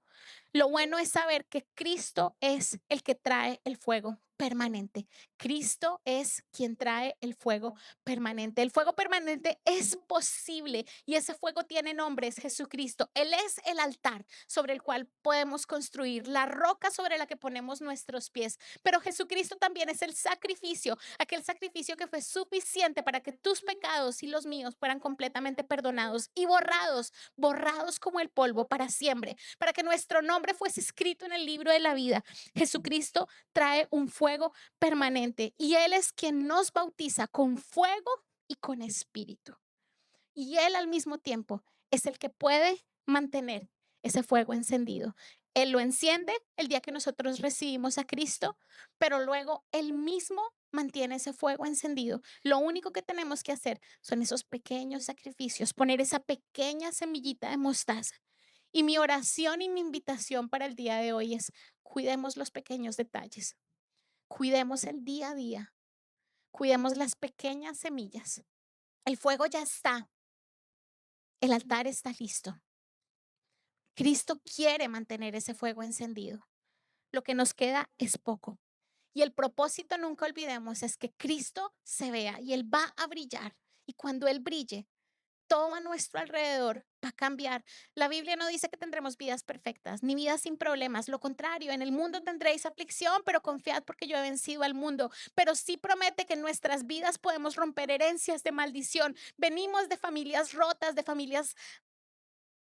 Lo bueno es saber que Cristo es el que trae el fuego permanente. Cristo es quien trae el fuego permanente. El fuego permanente es posible y ese fuego tiene nombre, es Jesucristo. Él es el altar sobre el cual podemos construir, la roca sobre la que ponemos nuestros pies. Pero Jesucristo también es el sacrificio, aquel sacrificio que fue suficiente para que tus pecados y los míos fueran completamente perdonados y borrados como el polvo para siempre, para que nuestro nombre fuese escrito en el libro de la vida. Jesucristo trae un fuego permanente y Él es quien nos bautiza con fuego y con espíritu. Y Él al mismo tiempo es el que puede mantener ese fuego encendido. Él lo enciende el día que nosotros recibimos a Cristo, pero luego Él mismo mantiene ese fuego encendido. Lo único que tenemos que hacer son esos pequeños sacrificios, poner esa pequeña semillita de mostaza. Y mi oración y mi invitación para el día de hoy es, cuidemos los pequeños detalles, cuidemos el día a día, cuidemos las pequeñas semillas. El fuego ya está, el altar está listo. Cristo quiere mantener ese fuego encendido. Lo que nos queda es poco. Y el propósito, nunca olvidemos, es que Cristo se vea y Él va a brillar. Y cuando Él brille, todo a nuestro alrededor va a cambiar. La Biblia no dice que tendremos vidas perfectas, ni vidas sin problemas. Lo contrario, en el mundo tendréis aflicción, pero confiad porque yo he vencido al mundo. Pero sí promete que en nuestras vidas podemos romper herencias de maldición. Venimos de familias rotas, de familias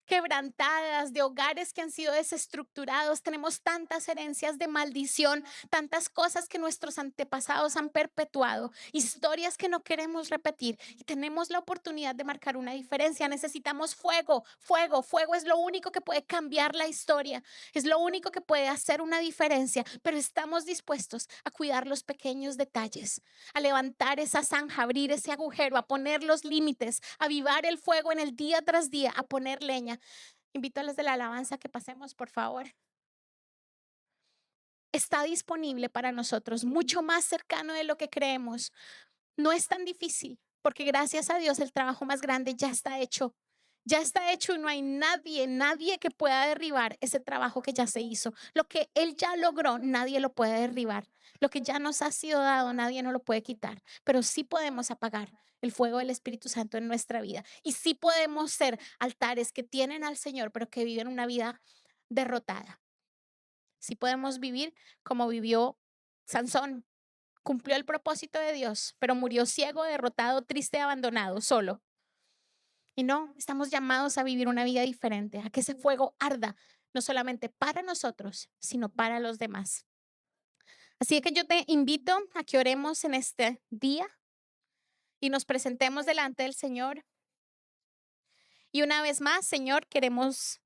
quebrantadas, de hogares que han sido desestructurados. Tenemos tantas herencias de maldición, tantas cosas que nuestros antepasados han perpetuado, historias que no queremos repetir y tenemos la oportunidad de marcar una diferencia. Necesitamos fuego, fuego, fuego es lo único que puede cambiar la historia, es lo único que puede hacer una diferencia, pero estamos dispuestos a cuidar los pequeños detalles, a levantar esa zanja, abrir ese agujero, a poner los límites, a avivar el fuego en el día tras día, a poner leña. Invito a los de la alabanza que pasemos, por favor. Está disponible para nosotros, mucho más cercano de lo que creemos. No es tan difícil, porque gracias a Dios el trabajo más grande ya está hecho. Ya está hecho y no hay nadie que pueda derribar ese trabajo que ya se hizo. Lo que Él ya logró, nadie lo puede derribar. Lo que ya nos ha sido dado, nadie nos lo puede quitar. Pero sí podemos apagar el fuego del Espíritu Santo en nuestra vida. Y sí podemos ser altares que tienen al Señor, pero que viven una vida derrotada. Sí podemos vivir como vivió Sansón. Cumplió el propósito de Dios, pero murió ciego, derrotado, triste, abandonado, solo. Y no, estamos llamados a vivir una vida diferente, a que ese fuego arda, no solamente para nosotros, sino para los demás. Así que yo te invito a que oremos en este día y nos presentemos delante del Señor. Y una vez más, Señor, queremos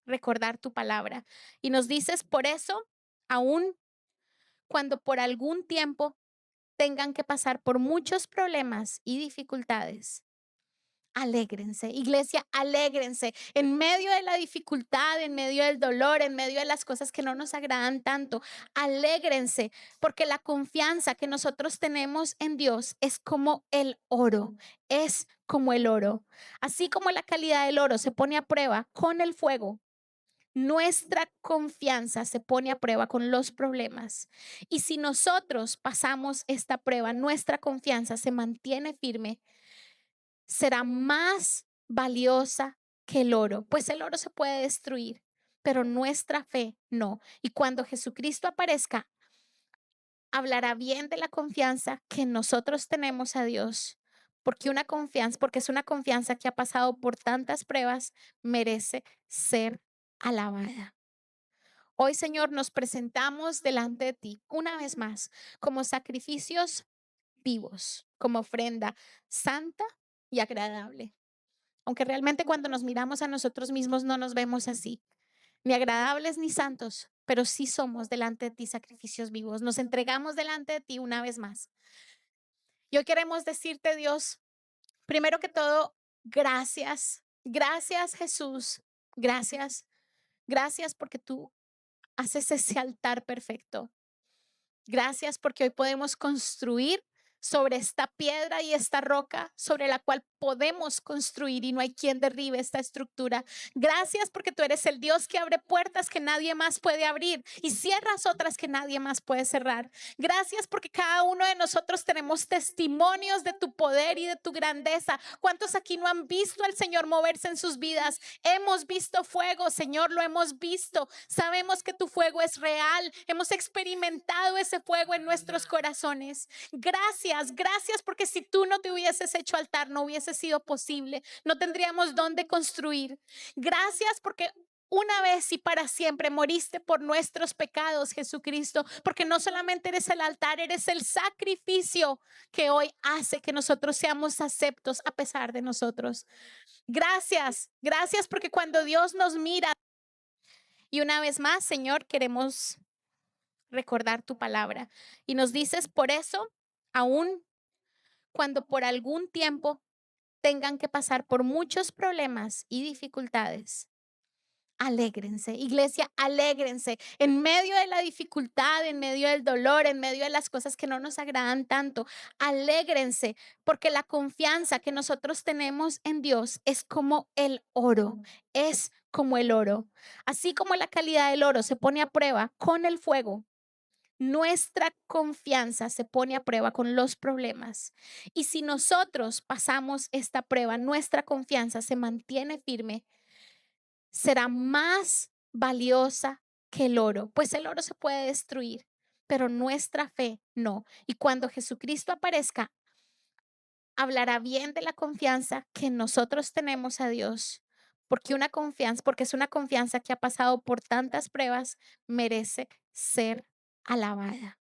recordar tu palabra. Y nos dices, por eso, aún cuando por algún tiempo tengan que pasar por muchos problemas y dificultades, alégrense, iglesia, alégrense en medio de la dificultad, en medio del dolor, en medio de las cosas que no nos agradan tanto. Alégrense, porque la confianza que nosotros tenemos en Dios es como el oro, es como el oro. Así como la calidad del oro se pone a prueba con el fuego, nuestra confianza se pone a prueba con los problemas. Y si nosotros pasamos esta prueba, nuestra confianza se mantiene firme, será más valiosa que el oro, pues el oro se puede destruir, pero nuestra fe no. Y cuando Jesucristo aparezca, hablará bien de la confianza que nosotros tenemos a Dios, porque es una confianza que ha pasado por tantas pruebas, merece ser alabada. Hoy, Señor, nos presentamos delante de ti una vez más como sacrificios vivos, como ofrenda santa y agradable. Aunque realmente cuando nos miramos a nosotros mismos no nos vemos así, ni agradables ni santos, pero sí somos delante de ti sacrificios vivos. Nos entregamos delante de ti una vez más. Y hoy queremos decirte, Dios, primero que todo, gracias. Gracias, Jesús. Gracias. Gracias porque tú haces ese altar perfecto. Gracias porque hoy podemos construir sobre esta piedra y esta roca sobre la cual podemos construir y no hay quien derribe esta estructura. Gracias porque tú eres el Dios que abre puertas que nadie más puede abrir y cierras otras que nadie más puede cerrar. Gracias porque cada uno de nosotros tenemos testimonios de tu poder y de tu grandeza. ¿Cuántos aquí no han visto al Señor moverse en sus vidas? Hemos visto fuego, Señor, lo hemos visto. Sabemos que tu fuego es real. Hemos experimentado ese fuego en nuestros corazones. Gracias, gracias porque si tú no te hubieses hecho altar, no hubiese sido posible. No tendríamos dónde construir. Gracias porque una vez y para siempre moriste por nuestros pecados, Jesucristo, porque no solamente eres el altar, eres el sacrificio que hoy hace que nosotros seamos aceptos a pesar de nosotros. Gracias, gracias porque cuando Dios nos mira, y una vez más, Señor, queremos recordar tu palabra y nos dices, por eso, aún cuando por algún tiempo tengan que pasar por muchos problemas y dificultades, alégrense, iglesia, alégrense en medio de la dificultad, en medio del dolor, en medio de las cosas que no nos agradan tanto. Alégrense porque la confianza que nosotros tenemos en Dios es como el oro, es como el oro. Así como la calidad del oro se pone a prueba con el fuego, nuestra confianza se pone a prueba con los problemas. Y si nosotros pasamos esta prueba, nuestra confianza se mantiene firme, será más valiosa que el oro, pues el oro se puede destruir, pero nuestra fe no. Y cuando Jesucristo aparezca, hablará bien de la confianza que nosotros tenemos a Dios, porque es una confianza que ha pasado por tantas pruebas, merece ser alabada.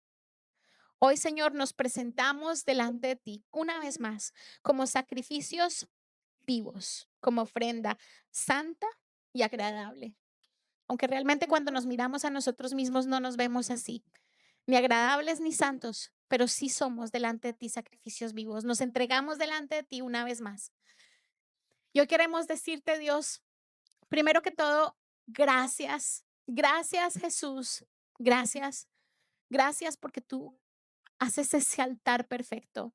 Hoy, Señor, nos presentamos delante de ti una vez más como sacrificios vivos, como ofrenda santa y agradable. Aunque realmente cuando nos miramos a nosotros mismos no nos vemos así, ni agradables ni santos, pero sí somos delante de ti sacrificios vivos. Nos entregamos delante de ti una vez más. Y hoy queremos decirte, Dios, primero que todo, gracias. Gracias, Jesús. Gracias. Gracias porque tú haces ese altar perfecto.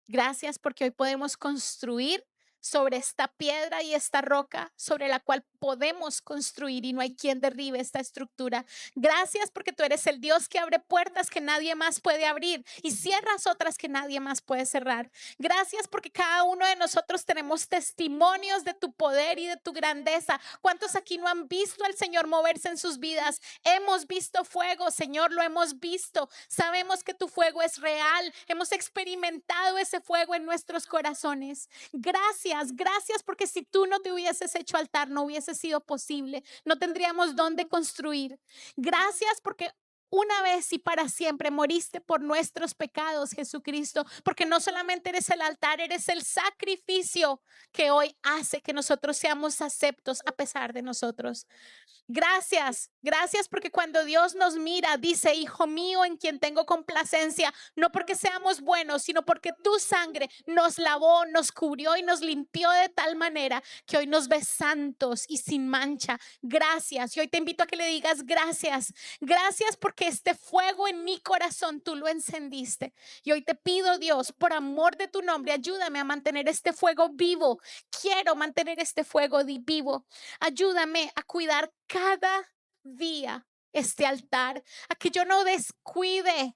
Gracias porque hoy podemos construir sobre esta piedra y esta roca sobre la cual podemos construir y no hay quien derribe esta estructura. Gracias porque tú eres el Dios que abre puertas que nadie más puede abrir y cierras otras que nadie más puede cerrar. Gracias porque cada uno de nosotros tenemos testimonios de tu poder y de tu grandeza. ¿Cuántos aquí no han visto al Señor moverse en sus vidas? Hemos visto fuego, Señor, lo hemos visto. Sabemos que tu fuego es real. Hemos experimentado ese fuego en nuestros corazones. Gracias, gracias porque si tú no te hubieses hecho altar, no hubiese sido posible. No tendríamos dónde construir. Gracias porque una vez y para siempre moriste por nuestros pecados, Jesucristo, porque no solamente eres el altar, eres el sacrificio que hoy hace que nosotros seamos aceptos a pesar de nosotros. Gracias, gracias porque cuando Dios nos mira, dice, hijo mío, en quien tengo complacencia, no porque seamos buenos, sino porque tu sangre nos lavó, nos cubrió y nos limpió de tal manera que hoy nos ves santos y sin mancha. Gracias. Y hoy te invito a que le digas gracias. Gracias porque este fuego en mi corazón tú lo encendiste. Y hoy te pido, Dios, por amor de tu nombre, ayúdame a mantener este fuego vivo. Quiero mantener este fuego vivo. Ayúdame a cuidar cada día este altar, a que yo no descuide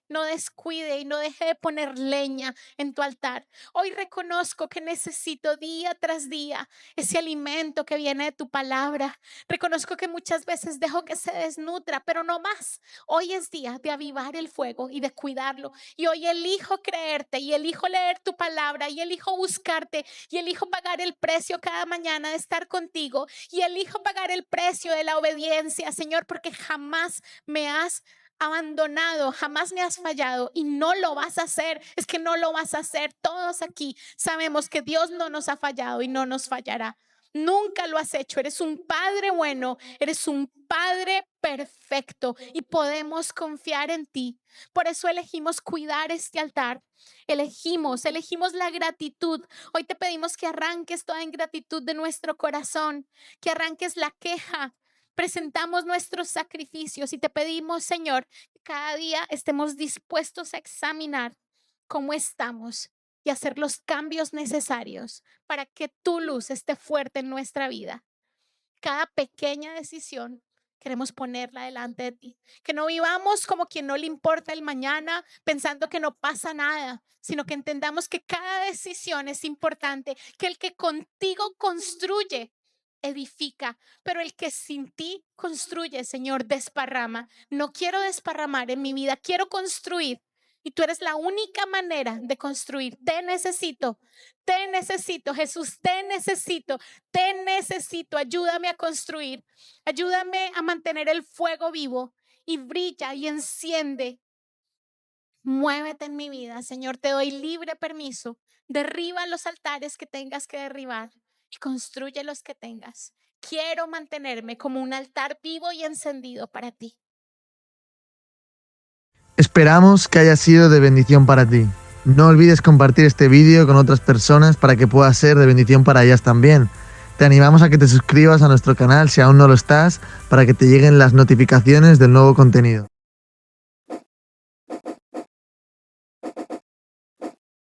y no deje de poner leña en tu altar. Hoy reconozco que necesito día tras día ese alimento que viene de tu palabra. Reconozco que muchas veces dejo que se desnutra, pero no más. Hoy es día de avivar el fuego y de cuidarlo. Y hoy elijo creerte y elijo leer tu palabra y elijo buscarte y elijo pagar el precio cada mañana de estar contigo y elijo pagar el precio de la obediencia, Señor, porque jamás me has abandonado, jamás me has fallado y no lo vas a hacer. Es que no lo vas a hacer. Todos aquí sabemos que Dios no nos ha fallado y no nos fallará. Nunca lo has hecho. Eres un Padre bueno, eres un Padre perfecto y podemos confiar en ti. Por eso elegimos cuidar este altar. Elegimos la gratitud. Hoy te pedimos que arranques toda ingratitud de nuestro corazón, que arranques la queja. Presentamos nuestros sacrificios y te pedimos, Señor, que cada día estemos dispuestos a examinar cómo estamos y hacer los cambios necesarios para que tu luz esté fuerte en nuestra vida. Cada pequeña decisión queremos ponerla delante de ti. Que no vivamos como quien no le importa el mañana, pensando que no pasa nada, sino que entendamos que cada decisión es importante, que el que contigo construye edifica, pero el que sin ti construye, Señor, desparrama. No quiero desparramar en mi vida, quiero construir. Y tú eres la única manera de construir. Te necesito, Jesús, te necesito, te necesito. Ayúdame a construir, ayúdame a mantener el fuego vivo y brilla y enciende. Muévete en mi vida, Señor, te doy libre permiso. Derriba los altares que tengas que derribar y construye los que tengas. Quiero mantenerme como un altar vivo y encendido para ti. Esperamos que haya sido de bendición para ti. No olvides compartir este vídeo con otras personas para que pueda ser de bendición para ellas también. Te animamos a que te suscribas a nuestro canal si aún no lo estás, para que te lleguen las notificaciones del nuevo contenido.